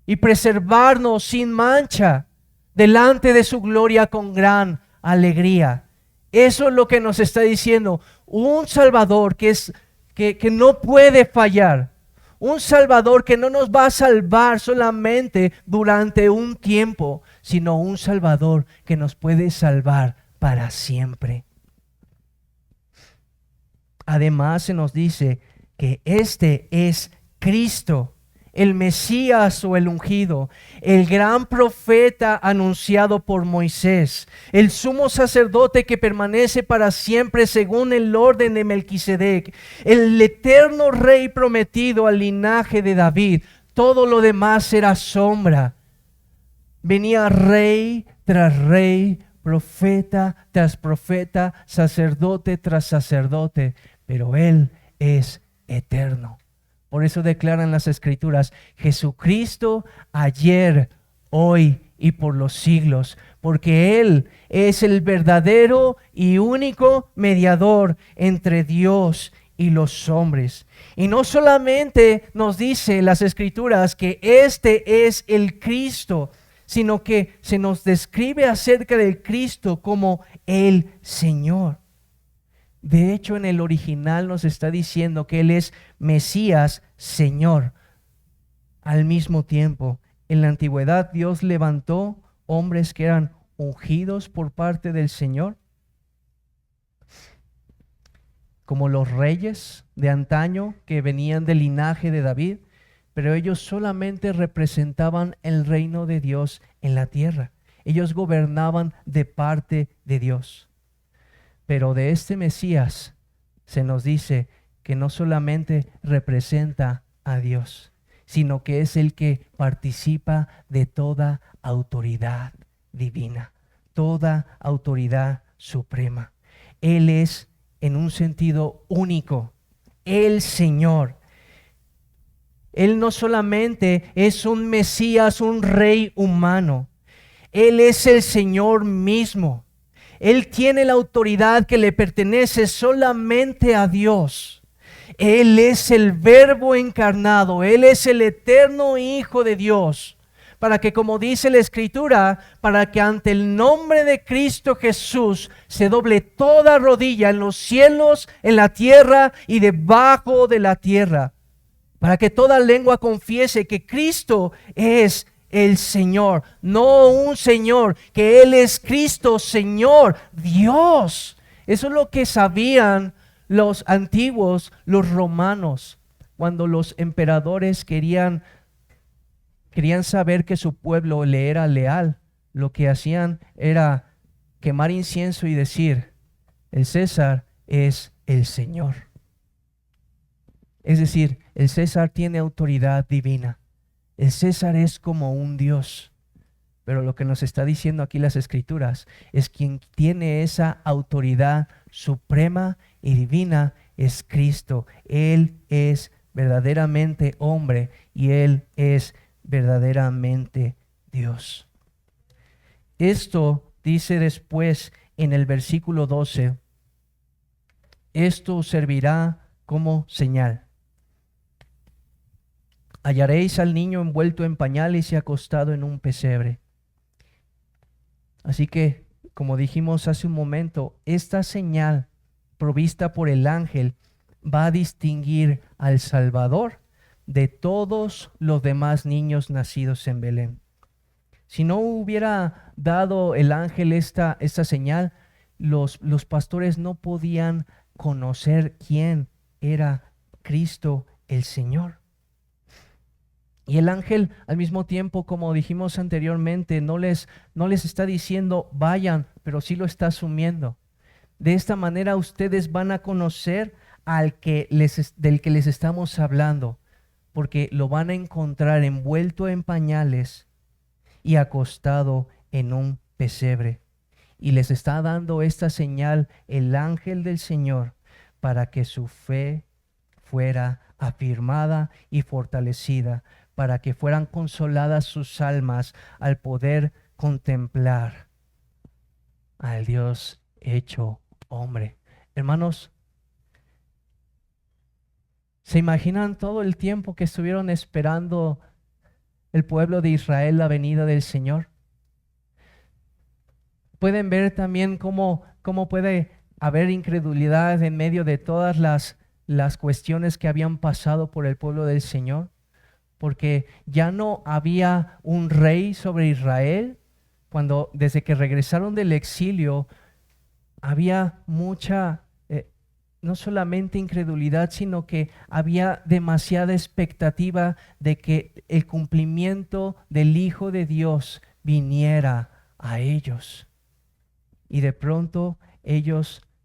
y preservarnos sin mancha delante de su gloria con gran alegría. Eso es lo que nos está diciendo. Un Salvador que no puede fallar. Un Salvador que no nos va a salvar solamente durante un tiempo, sino un Salvador que nos puede salvar para siempre. Además se nos dice que este es Cristo, el Mesías o el ungido, el gran profeta anunciado por Moisés, el sumo sacerdote que permanece para siempre según el orden de Melquisedec, el eterno rey prometido al linaje de David. Todo lo demás era sombra. Venía rey tras rey, profeta tras profeta, sacerdote tras sacerdote, pero Él es eterno. Por eso declaran las Escrituras, Jesucristo ayer, hoy y por los siglos, porque Él es el verdadero y único mediador entre Dios y los hombres. Y no solamente nos dice las Escrituras que este es el Cristo, sino que se nos describe acerca del Cristo como el Señor. De hecho, en el original nos está diciendo que Él es Mesías, Señor. Al mismo tiempo, en la antigüedad Dios levantó hombres que eran ungidos por parte del Señor, como los reyes de antaño que venían del linaje de David, pero ellos solamente representaban el reino de Dios en la tierra. Ellos gobernaban de parte de Dios. Pero de este Mesías se nos dice que no solamente representa a Dios, sino que es el que participa de toda autoridad divina, toda autoridad suprema. Él es, en un sentido único, el Señor. Él no solamente es un Mesías, un rey humano. Él es el Señor mismo. Él tiene la autoridad que le pertenece solamente a Dios. Él es el Verbo encarnado. Él es el eterno Hijo de Dios. Para que, como dice la Escritura, para que ante el nombre de Cristo Jesús se doble toda rodilla en los cielos, en la tierra y debajo de la tierra. Para que toda lengua confiese que Cristo es el Señor, no un Señor, que Él es Cristo, Señor, Dios. Eso es lo que sabían los antiguos, los romanos, cuando los emperadores querían saber que su pueblo le era leal. Lo que hacían era quemar incienso y decir, el César es el Señor. Es decir, el César tiene autoridad divina. El César es como un Dios, pero lo que nos está diciendo aquí las Escrituras es quien tiene esa autoridad suprema y divina es Cristo. Él es verdaderamente hombre y Él es verdaderamente Dios. Esto dice después en el versículo 12, esto servirá como señal. Hallaréis al niño envuelto en pañales y acostado en un pesebre. Así que, como dijimos hace un momento, esta señal provista por el ángel va a distinguir al Salvador de todos los demás niños nacidos en Belén. Si no hubiera dado el ángel esta señal, los pastores no podían conocer quién era Cristo el Señor. Y el ángel, al mismo tiempo, como dijimos anteriormente, no les está diciendo vayan, pero sí lo está asumiendo. De esta manera ustedes van a conocer del que les estamos hablando, porque lo van a encontrar envuelto en pañales y acostado en un pesebre. Y les está dando esta señal el ángel del Señor para que su fe fuera afirmada y fortalecida, para que fueran consoladas sus almas al poder contemplar al Dios hecho hombre. Hermanos, ¿se imaginan todo el tiempo que estuvieron esperando el pueblo de Israel la venida del Señor? Pueden ver también cómo puede haber incredulidad en medio de todas las cuestiones que habían pasado por el pueblo del Señor, porque ya no había un rey sobre Israel. Desde que regresaron del exilio, había mucha, no solamente incredulidad, sino que había demasiada expectativa de que el cumplimiento del Hijo de Dios viniera a ellos. Y de pronto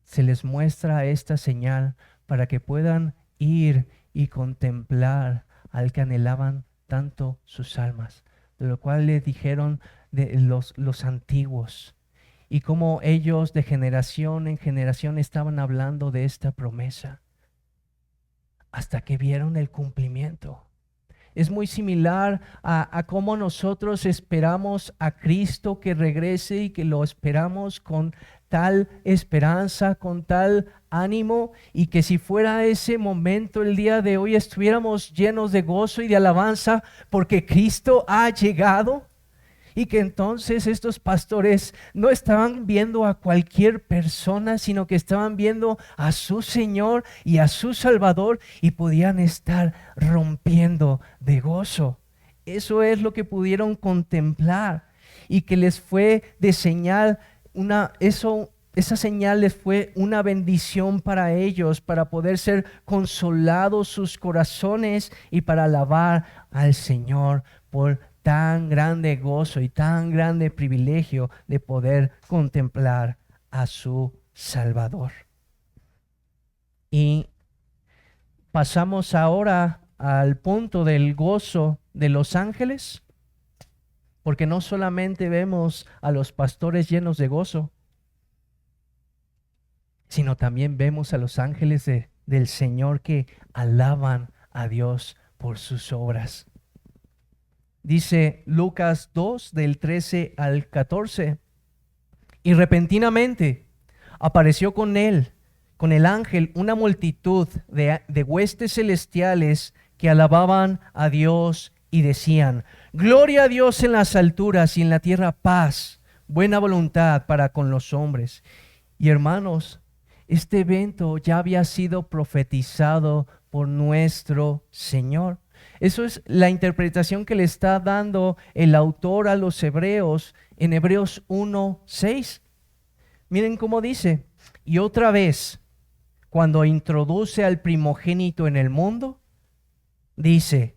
se les muestra esta señal para que puedan ir y contemplar al que anhelaban tanto sus almas, de lo cual le dijeron de los antiguos, y cómo ellos de generación en generación estaban hablando de esta promesa, hasta que vieron el cumplimiento. Es muy similar a cómo nosotros esperamos a Cristo que regrese y que lo esperamos con tal esperanza, con tal ánimo, y que si fuera ese momento el día de hoy estuviéramos llenos de gozo y de alabanza porque Cristo ha llegado. Y que entonces estos pastores no estaban viendo a cualquier persona, sino que estaban viendo a su Señor y a su Salvador, y podían estar rompiendo de gozo. Eso es lo que pudieron contemplar, y que les fue de señal, esa señal les fue una bendición para ellos, para poder ser consolados sus corazones y para alabar al Señor por tan grande gozo y tan grande privilegio de poder contemplar a su Salvador. Y pasamos ahora al punto del gozo de los ángeles, porque no solamente vemos a los pastores llenos de gozo, sino también vemos a los ángeles del Señor que alaban a Dios por sus obras. Dice Lucas 2, del 13 al 14. Y repentinamente apareció con él, con el ángel, una multitud de huestes celestiales que alababan a Dios y decían: Gloria a Dios en las alturas y en la tierra paz, buena voluntad para con los hombres. Y hermanos, este evento ya había sido profetizado por nuestro Señor. Eso es la interpretación que le está dando el autor a los hebreos en Hebreos 1:6. Miren cómo dice: y otra vez, cuando introduce al primogénito en el mundo, dice: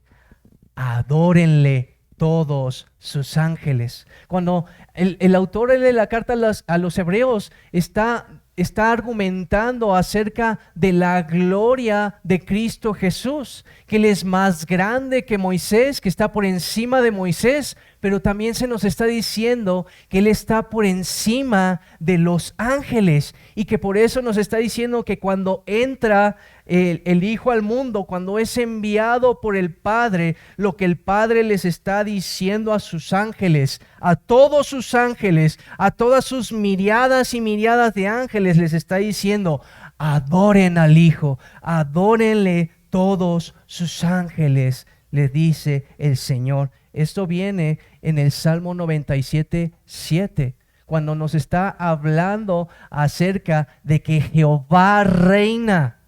adórenle todos sus ángeles. Cuando el autor de la carta a los hebreos está argumentando acerca de la gloria de Cristo Jesús, que Él es más grande que Moisés, que está por encima de Moisés, pero también se nos está diciendo que Él está por encima de los ángeles, y que por eso nos está diciendo que cuando entra el Hijo al mundo, cuando es enviado por el Padre, lo que el Padre les está diciendo a sus ángeles, a todos sus ángeles, a todas sus miriadas y miriadas de ángeles, les está diciendo: adoren al Hijo, adórenle todos sus ángeles, les dice el Señor. Esto viene en el Salmo 97:7, cuando nos está hablando acerca de que Jehová reina.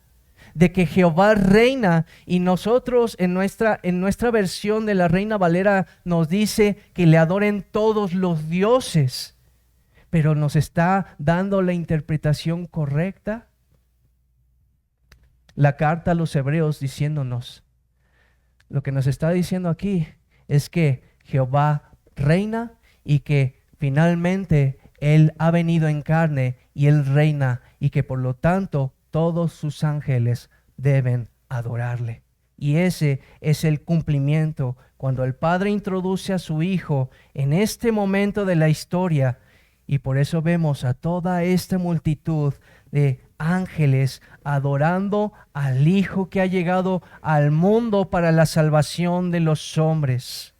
De que Jehová reina, y nosotros en nuestra versión de la Reina Valera nos dice que le adoren todos los dioses, pero nos está dando la interpretación correcta la carta a los hebreos diciéndonos, lo que nos está diciendo aquí es que Jehová reina y que finalmente Él ha venido en carne y Él reina, y que por lo tanto todos sus ángeles deben adorarle. Y ese es el cumplimiento cuando el Padre introduce a su Hijo en este momento de la historia, y por eso vemos a toda esta multitud de ángeles adorando al Hijo que ha llegado al mundo para la salvación de los hombres.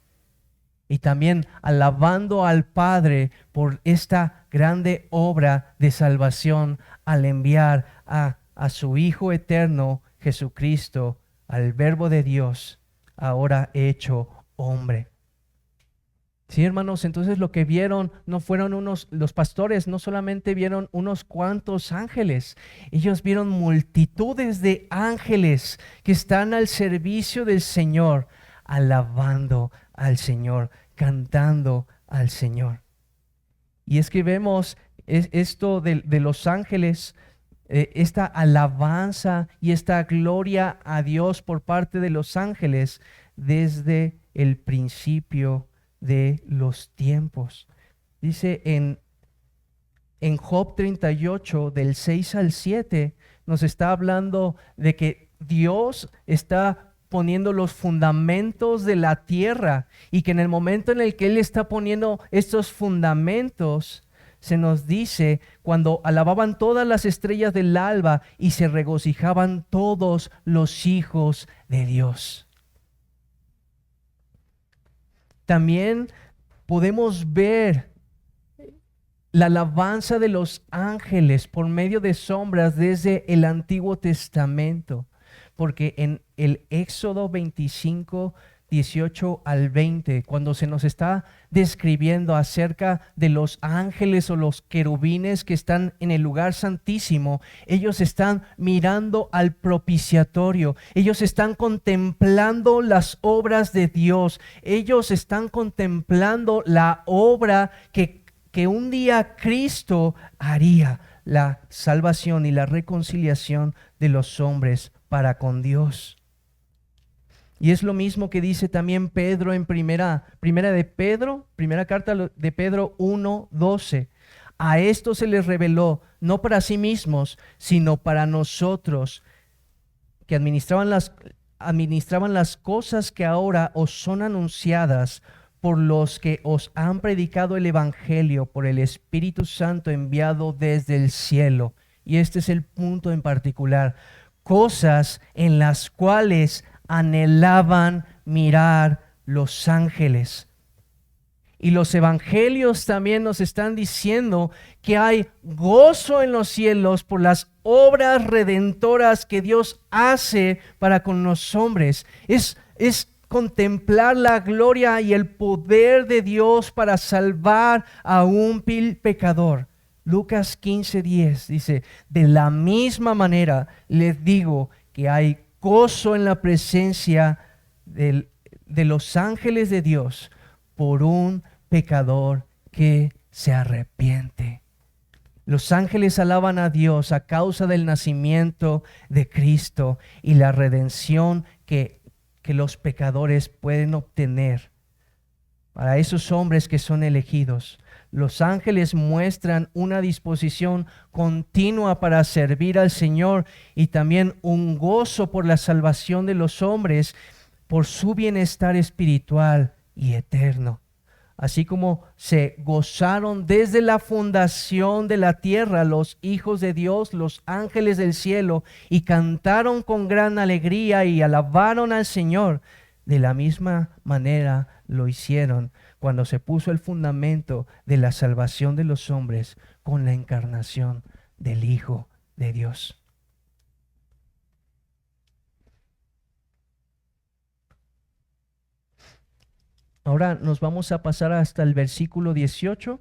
Y también alabando al Padre por esta grande obra de salvación al enviar a su Hijo eterno, Jesucristo, al Verbo de Dios, ahora hecho hombre. Sí, hermanos, entonces lo que vieron no fueron los pastores no solamente vieron unos cuantos ángeles, ellos vieron multitudes de ángeles que están al servicio del Señor, alabando al Señor, cantando al Señor. Y es que vemos esto de los ángeles, esta alabanza y esta gloria a Dios por parte de los ángeles desde el principio de los tiempos. Dice en Job 38, del 6 al 7, nos está hablando de que Dios está poniendo los fundamentos de la tierra, y que en el momento en el que Él está poniendo estos fundamentos, se nos dice, cuando alababan todas las estrellas del alba y se regocijaban todos los hijos de Dios. También podemos ver la alabanza de los ángeles por medio de sombras desde el Antiguo Testamento, porque en el Éxodo 25, 18 al 20, cuando se nos está describiendo acerca de los ángeles o los querubines que están en el lugar santísimo, ellos están mirando al propiciatorio, ellos están contemplando las obras de Dios, ellos están contemplando la obra que un día Cristo haría, la salvación y la reconciliación de los hombres para con Dios. Y es lo mismo que dice también Pedro en primera carta de Pedro 1:12. A esto se les reveló, no para sí mismos, sino para nosotros, que administraban las cosas que ahora os son anunciadas por los que os han predicado el Evangelio por el Espíritu Santo enviado desde el cielo. Y este es el punto en particular. Cosas en las cuales anhelaban mirar los ángeles. Y los evangelios también nos están diciendo que hay gozo en los cielos por las obras redentoras que Dios hace para con los hombres. Es contemplar la gloria y el poder de Dios para salvar a un pecador. Lucas 15:10 dice, de la misma manera les digo que hay gozo en la presencia de los ángeles de Dios por un pecador que se arrepiente. Los ángeles alaban a Dios a causa del nacimiento de Cristo y la redención que los pecadores pueden obtener. Para esos hombres que son elegidos, los ángeles muestran una disposición continua para servir al Señor y también un gozo por la salvación de los hombres, por su bienestar espiritual y eterno. Así como se gozaron desde la fundación de la tierra los hijos de Dios, los ángeles del cielo, y cantaron con gran alegría y alabaron al Señor, de la misma manera lo hicieron cuando se puso el fundamento de la salvación de los hombres con la encarnación del Hijo de Dios. Ahora nos vamos a pasar hasta el versículo 18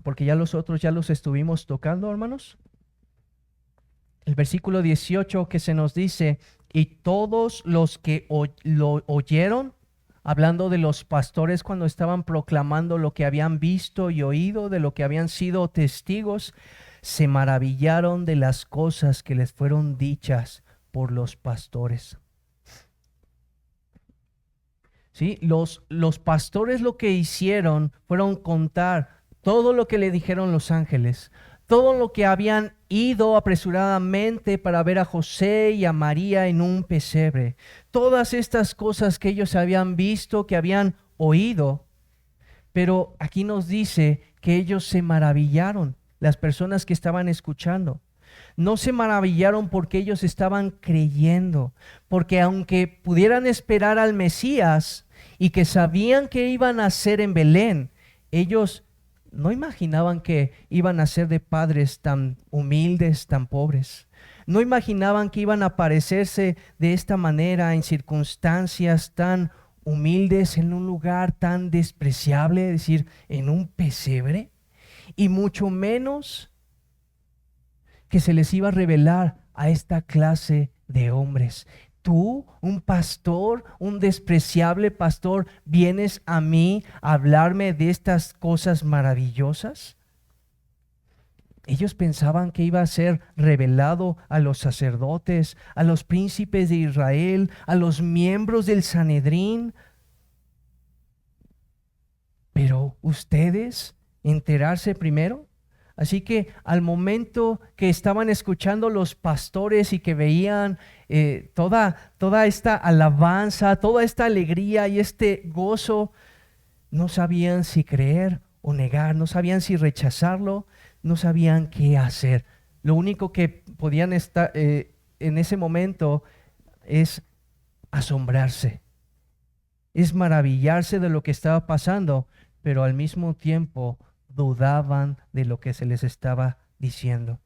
porque ya los otros ya los estuvimos tocando, hermanos. El versículo 18 que se nos dice, y todos los que lo oyeron, hablando de los pastores cuando estaban proclamando lo que habían visto y oído, de lo que habían sido testigos, se maravillaron de las cosas que les fueron dichas por los pastores. ¿Sí? Los pastores lo que hicieron fueron contar todo lo que le dijeron los ángeles, todo lo que habían ido apresuradamente para ver a José y a María en un pesebre. Todas estas cosas que ellos habían visto, que habían oído. Pero aquí nos dice que ellos se maravillaron, las personas que estaban escuchando. No se maravillaron porque ellos estaban creyendo, porque aunque pudieran esperar al Mesías y que sabían que iban a nacer en Belén, ellos no imaginaban que iban a ser de padres tan humildes, tan pobres. No imaginaban que iban a aparecerse de esta manera en circunstancias tan humildes, en un lugar tan despreciable, es decir, en un pesebre, y mucho menos que se les iba a revelar a esta clase de hombres. Tú, un pastor, un despreciable pastor, vienes a mí a hablarme de estas cosas maravillosas. Ellos pensaban que iba a ser revelado a los sacerdotes, a los príncipes de Israel, a los miembros del Sanedrín. Pero ustedes, enterarse primero. Así que al momento que estaban escuchando los pastores y que veían toda esta alabanza, toda esta alegría y este gozo, no sabían si creer o negar, no sabían si rechazarlo, no sabían qué hacer. Lo único que podían estar en ese momento es asombrarse, es maravillarse de lo que estaba pasando, pero al mismo tiempo dudaban de lo que se les estaba diciendo.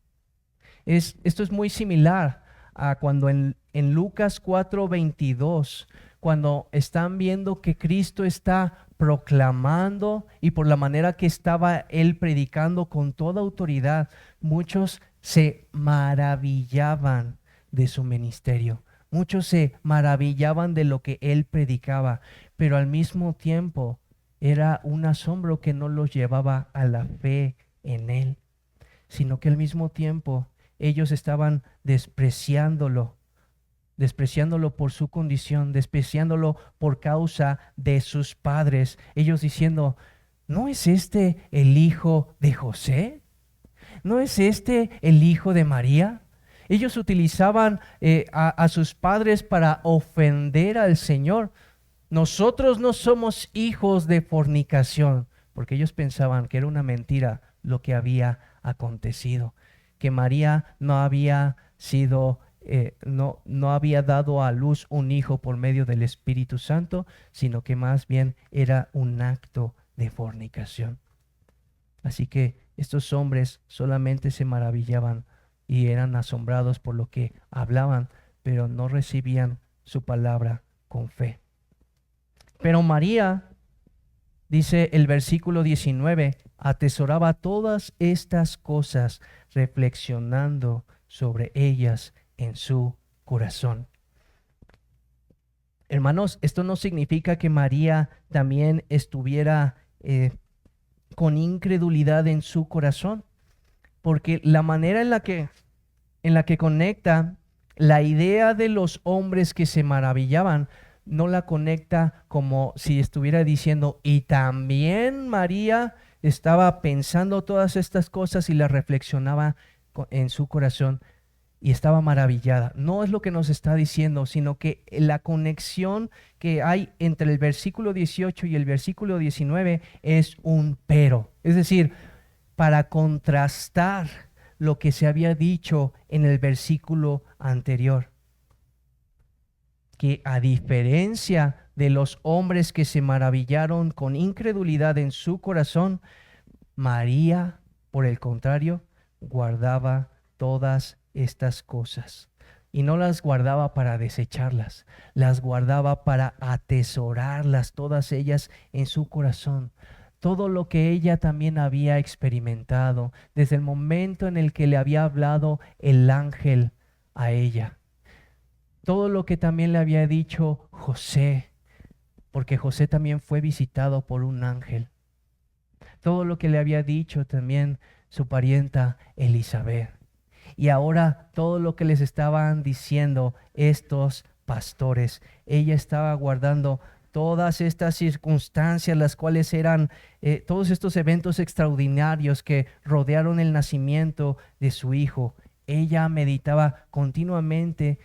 Esto es muy similar a cuando en Lucas 4:22, cuando están viendo que Cristo está proclamando y por la manera que estaba él predicando con toda autoridad, muchos se maravillaban de su ministerio. Muchos se maravillaban de lo que él predicaba, pero al mismo tiempo era un asombro que no los llevaba a la fe en él, sino que al mismo tiempo ellos estaban despreciándolo por su condición, despreciándolo por causa de sus padres. Ellos diciendo, ¿no es este el hijo de José? ¿No es este el hijo de María? Ellos utilizaban a sus padres para ofender al Señor. Nosotros no somos hijos de fornicación, porque ellos pensaban que era una mentira lo que había acontecido, que María no había sido, no había dado a luz un hijo por medio del Espíritu Santo, sino que más bien era un acto de fornicación. Así que estos hombres solamente se maravillaban y eran asombrados por lo que hablaban, pero no recibían su palabra con fe. Pero María, dice el versículo 19, atesoraba todas estas cosas, reflexionando sobre ellas en su corazón. Hermanos, esto no significa que María también estuviera con incredulidad en su corazón, porque la manera en la que conecta la idea de los hombres que se maravillaban, no la conecta como si estuviera diciendo, y también María estaba pensando todas estas cosas y las reflexionaba en su corazón y estaba maravillada. No es lo que nos está diciendo, sino que la conexión que hay entre el versículo 18 y el versículo 19 es un pero. Es decir, para contrastar lo que se había dicho en el versículo anterior, que a diferencia de los hombres que se maravillaron con incredulidad en su corazón, María, por el contrario, guardaba todas estas cosas. Y no las guardaba para desecharlas, las guardaba para atesorarlas, todas ellas en su corazón. todo lo que ella también había experimentado desde el momento en el que le había hablado el ángel a ella. Todo lo que también le había dicho José, porque José también fue visitado por un ángel. Todo lo que le había dicho también su parienta Elizabeth. Y ahora todo lo que les estaban diciendo estos pastores. Ella estaba guardando todas estas circunstancias, las cuales eran todos estos eventos extraordinarios que rodearon el nacimiento de su hijo. Ella meditaba continuamente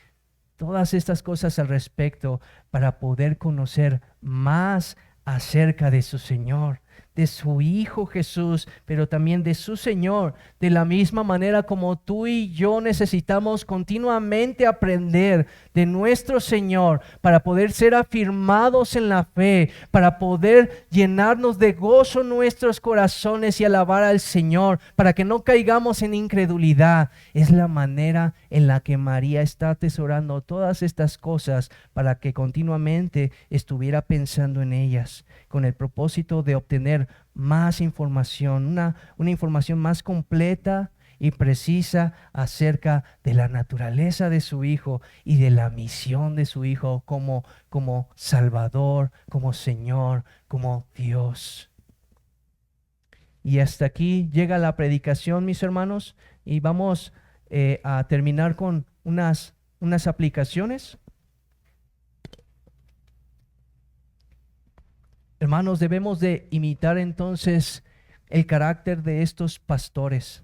todas estas cosas al respecto para poder conocer más acerca de su Señor, de su Hijo Jesús, pero también de su Señor, de la misma manera como tú y yo necesitamos continuamente aprender de nuestro Señor para poder ser afirmados en la fe, para poder llenarnos de gozo nuestros corazones y alabar al Señor, para que no caigamos en incredulidad. Es la manera en la que María está atesorando todas estas cosas para que continuamente estuviera pensando en ellas, con el propósito de obtener más información, una información más completa y precisa acerca de la naturaleza de su Hijo y de la misión de su Hijo como Salvador, como Señor, como Dios. Y hasta aquí llega la predicación, mis hermanos, y vamos a terminar con unas aplicaciones. Hermanos, debemos de imitar entonces el carácter de estos pastores.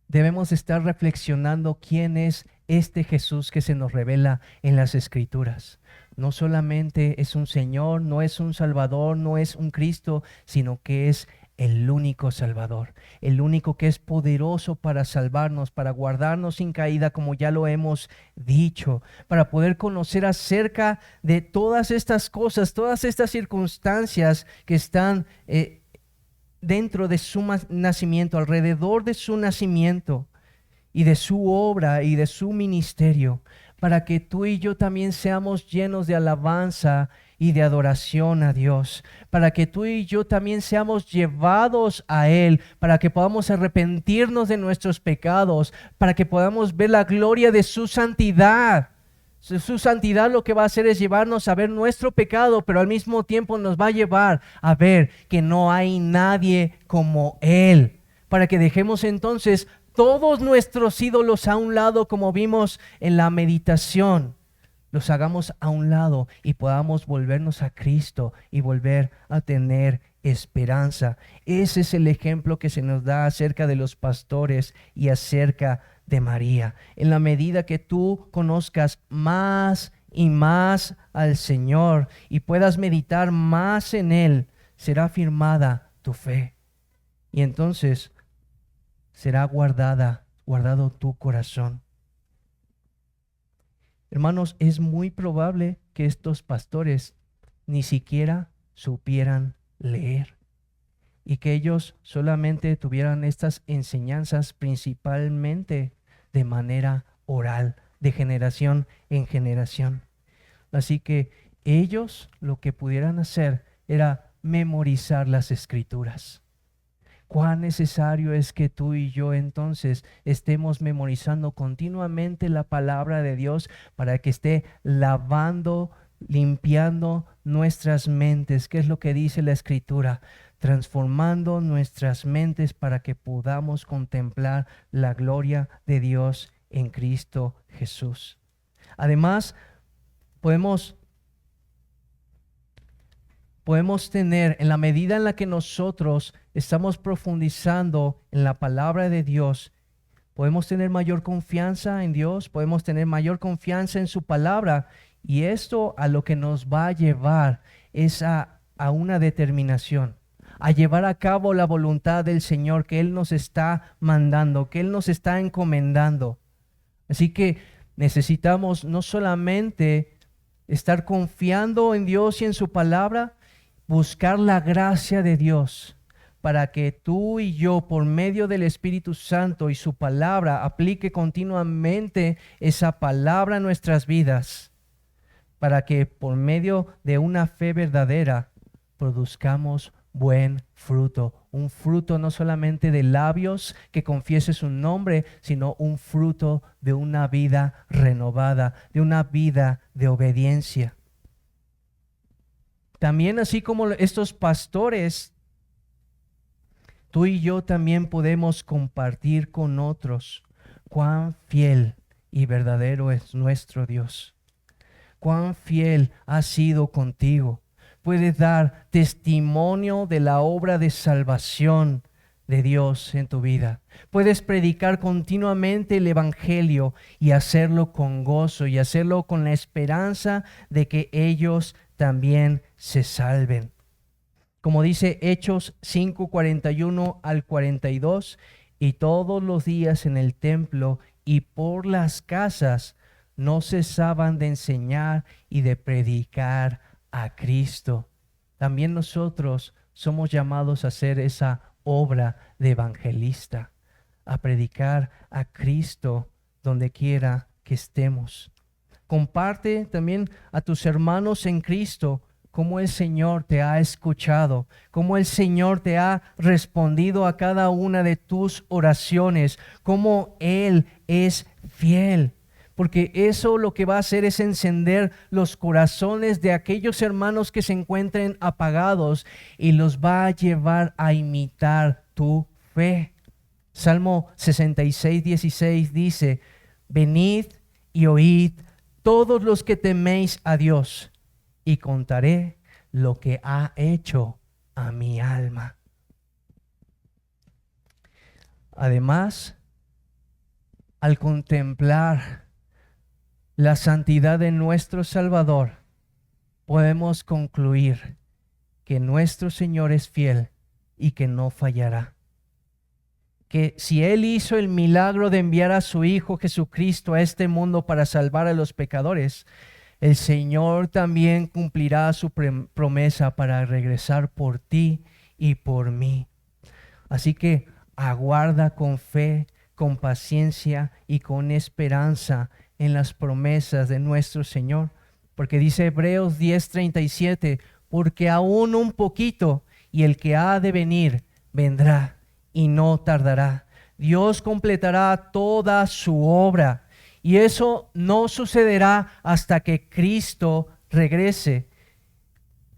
Debemos estar reflexionando quién es este Jesús que se nos revela en las Escrituras. No solamente es un Señor, no es un Salvador, no es un Cristo, sino que es el único Salvador, el único que es poderoso para salvarnos, para guardarnos sin caída, como ya lo hemos dicho, para poder conocer acerca de todas estas cosas, todas estas circunstancias que están dentro de su nacimiento, alrededor de su nacimiento y de su obra y de su ministerio, para que tú y yo también seamos llenos de alabanza y de adoración a Dios, para que tú y yo también seamos llevados a Él, para que podamos arrepentirnos de nuestros pecados, para que podamos ver la gloria de su santidad. Su santidad lo que va a hacer es llevarnos a ver nuestro pecado, pero al mismo tiempo nos va a llevar a ver que no hay nadie como Él, para que dejemos entonces todos nuestros ídolos a un lado, como vimos en la meditación, los hagamos a un lado y podamos volvernos a Cristo y volver a tener esperanza. Ese es el ejemplo que se nos da acerca de los pastores y acerca de María. En la medida que tú conozcas más y más al Señor y puedas meditar más en Él, será afirmada tu fe. Y entonces será guardado tu corazón. Hermanos, es muy probable que estos pastores ni siquiera supieran leer y que ellos solamente tuvieran estas enseñanzas principalmente de manera oral, de generación en generación. Así que ellos lo que pudieran hacer era memorizar las Escrituras. Cuán necesario es que tú y yo entonces estemos memorizando continuamente la palabra de Dios para que esté lavando, limpiando nuestras mentes. ¿Qué es lo que dice la Escritura? Transformando nuestras mentes para que podamos contemplar la gloria de Dios en Cristo Jesús. Además, podemos tener, en la medida en la que nosotros estamos profundizando en la palabra de Dios, podemos tener mayor confianza en Dios, podemos tener mayor confianza en su palabra, y esto a lo que nos va a llevar es a una determinación, a llevar a cabo la voluntad del Señor que Él nos está mandando, que Él nos está encomendando. Así que necesitamos no solamente estar confiando en Dios y en su palabra, buscar la gracia de Dios para que tú y yo, por medio del Espíritu Santo y su palabra, aplique continuamente esa palabra en nuestras vidas, para que por medio de una fe verdadera produzcamos buen fruto. Un fruto no solamente de labios que confiese su nombre, sino un fruto de una vida renovada, de una vida de obediencia. También, así como estos pastores, tú y yo también podemos compartir con otros cuán fiel y verdadero es nuestro Dios. Cuán fiel ha sido contigo. Puedes dar testimonio de la obra de salvación de Dios en tu vida. Puedes predicar continuamente el Evangelio y hacerlo con gozo y hacerlo con la esperanza de que ellos también se salven. Como dice Hechos 5:41 al 42, y todos los días en el templo y por las casas no cesaban de enseñar y de predicar a Cristo. También nosotros somos llamados a hacer esa obra de evangelista, a predicar a Cristo donde quiera que estemos. Comparte también a tus hermanos en Cristo cómo el Señor te ha escuchado, cómo el Señor te ha respondido a cada una de tus oraciones, cómo Él es fiel. Porque eso lo que va a hacer es encender los corazones de aquellos hermanos que se encuentren apagados y los va a llevar a imitar tu fe. Salmo 66:16 dice: venid y oíd todos los que teméis a Dios, y contaré lo que ha hecho a mi alma. Además, al contemplar la santidad de nuestro Salvador, podemos concluir que nuestro Señor es fiel y que no fallará. Que si Él hizo el milagro de enviar a su Hijo Jesucristo a este mundo para salvar a los pecadores, el Señor también cumplirá su promesa para regresar por ti y por mí. Así que aguarda con fe, con paciencia y con esperanza en las promesas de nuestro Señor. Porque dice Hebreos 10:37, porque aún un poquito y el que ha de venir vendrá y no tardará. Dios completará toda su obra. Y eso no sucederá hasta que Cristo regrese.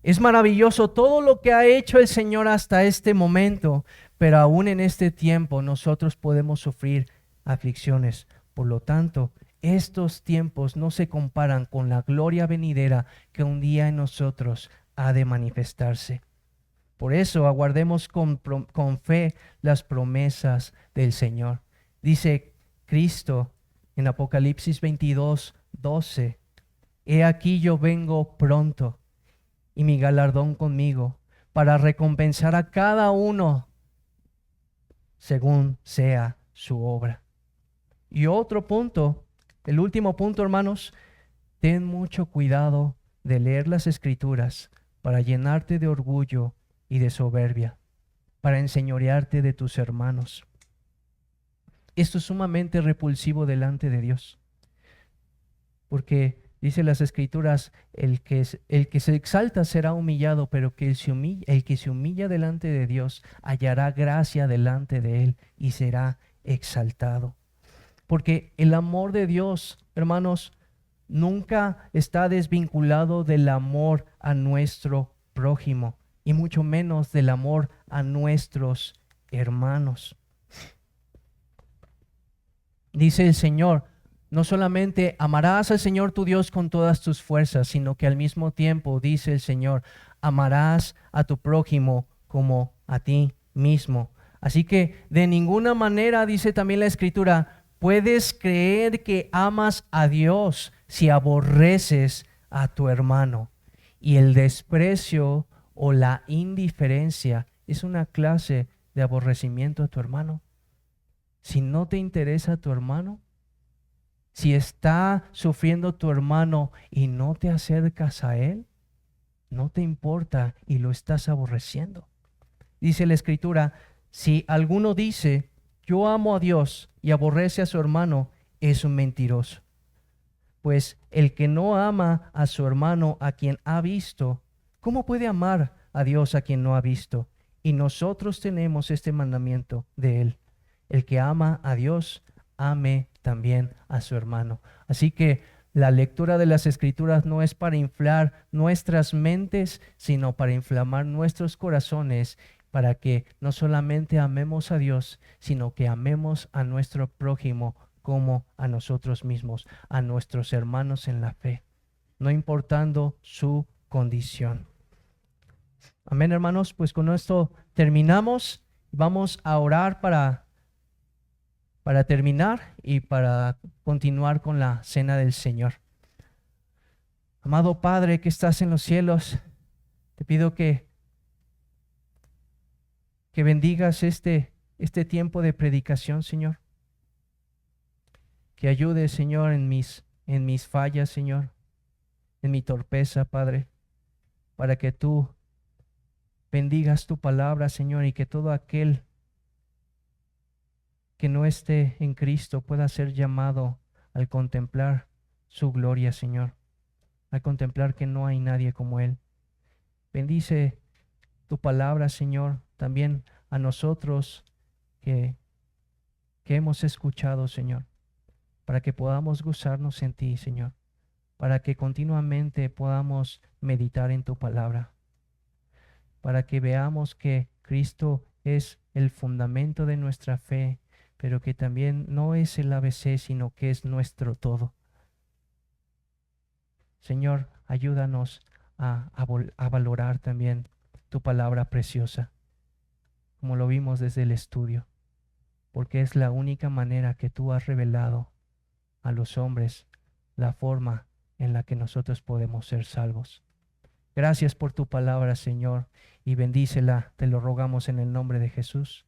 Es maravilloso todo lo que ha hecho el Señor hasta este momento, pero aún en este tiempo nosotros podemos sufrir aflicciones. Por lo tanto, estos tiempos no se comparan con la gloria venidera que un día en nosotros ha de manifestarse. Por eso aguardemos con fe las promesas del Señor. Dice Cristo en Apocalipsis 22:12, he aquí yo vengo pronto y mi galardón conmigo para recompensar a cada uno según sea su obra. Y otro punto, el último punto, hermanos, ten mucho cuidado de leer las Escrituras para llenarte de orgullo y de soberbia, para enseñorearte de tus hermanos. Esto es sumamente repulsivo delante de Dios, porque dice las Escrituras, el que se exalta será humillado, pero que el que se humilla delante de Dios hallará gracia delante de Él y será exaltado. Porque el amor de Dios, hermanos, nunca está desvinculado del amor a nuestro prójimo y mucho menos del amor a nuestros hermanos. Dice el Señor, no solamente amarás al Señor tu Dios con todas tus fuerzas, sino que al mismo tiempo, dice el Señor, amarás a tu prójimo como a ti mismo. Así que de ninguna manera, dice también la Escritura, puedes creer que amas a Dios si aborreces a tu hermano. Y el desprecio o la indiferencia es una clase de aborrecimiento a tu hermano. Si no te interesa tu hermano, si está sufriendo tu hermano y no te acercas a él, no te importa y lo estás aborreciendo. Dice la Escritura, si alguno dice, yo amo a Dios y aborrece a su hermano, es un mentiroso. Pues el que no ama a su hermano a quien ha visto, ¿cómo puede amar a Dios a quien no ha visto. Y nosotros tenemos este mandamiento de Él: el que ama a Dios, ame también a su hermano. Así que la lectura de las Escrituras no es para inflar nuestras mentes, sino para inflamar nuestros corazones, para que no solamente amemos a Dios, sino que amemos a nuestro prójimo como a nosotros mismos, a nuestros hermanos en la fe, no importando su condición. Amén, hermanos. Pues con esto terminamos. Vamos a orar para terminar y para continuar con la cena del Señor. Amado Padre que estás en los cielos, te pido que bendigas este tiempo de predicación, Señor. Que ayudes, Señor, en mis fallas, Señor, en mi torpeza, Padre, para que tú bendigas tu palabra, Señor, y que todo aquel que no esté en Cristo pueda ser llamado al contemplar su gloria, Señor, al contemplar que no hay nadie como Él. Bendice tu palabra, Señor, también a nosotros que hemos escuchado, Señor, para que podamos gozarnos en ti, Señor, para que continuamente podamos meditar en tu palabra, para que veamos que Cristo es el fundamento de nuestra fe, pero que también no es el ABC, sino que es nuestro todo. Señor, ayúdanos a valorar también tu palabra preciosa, como lo vimos desde el estudio, porque es la única manera que tú has revelado a los hombres la forma en la que nosotros podemos ser salvos. Gracias por tu palabra, Señor, y bendícela, te lo rogamos en el nombre de Jesús.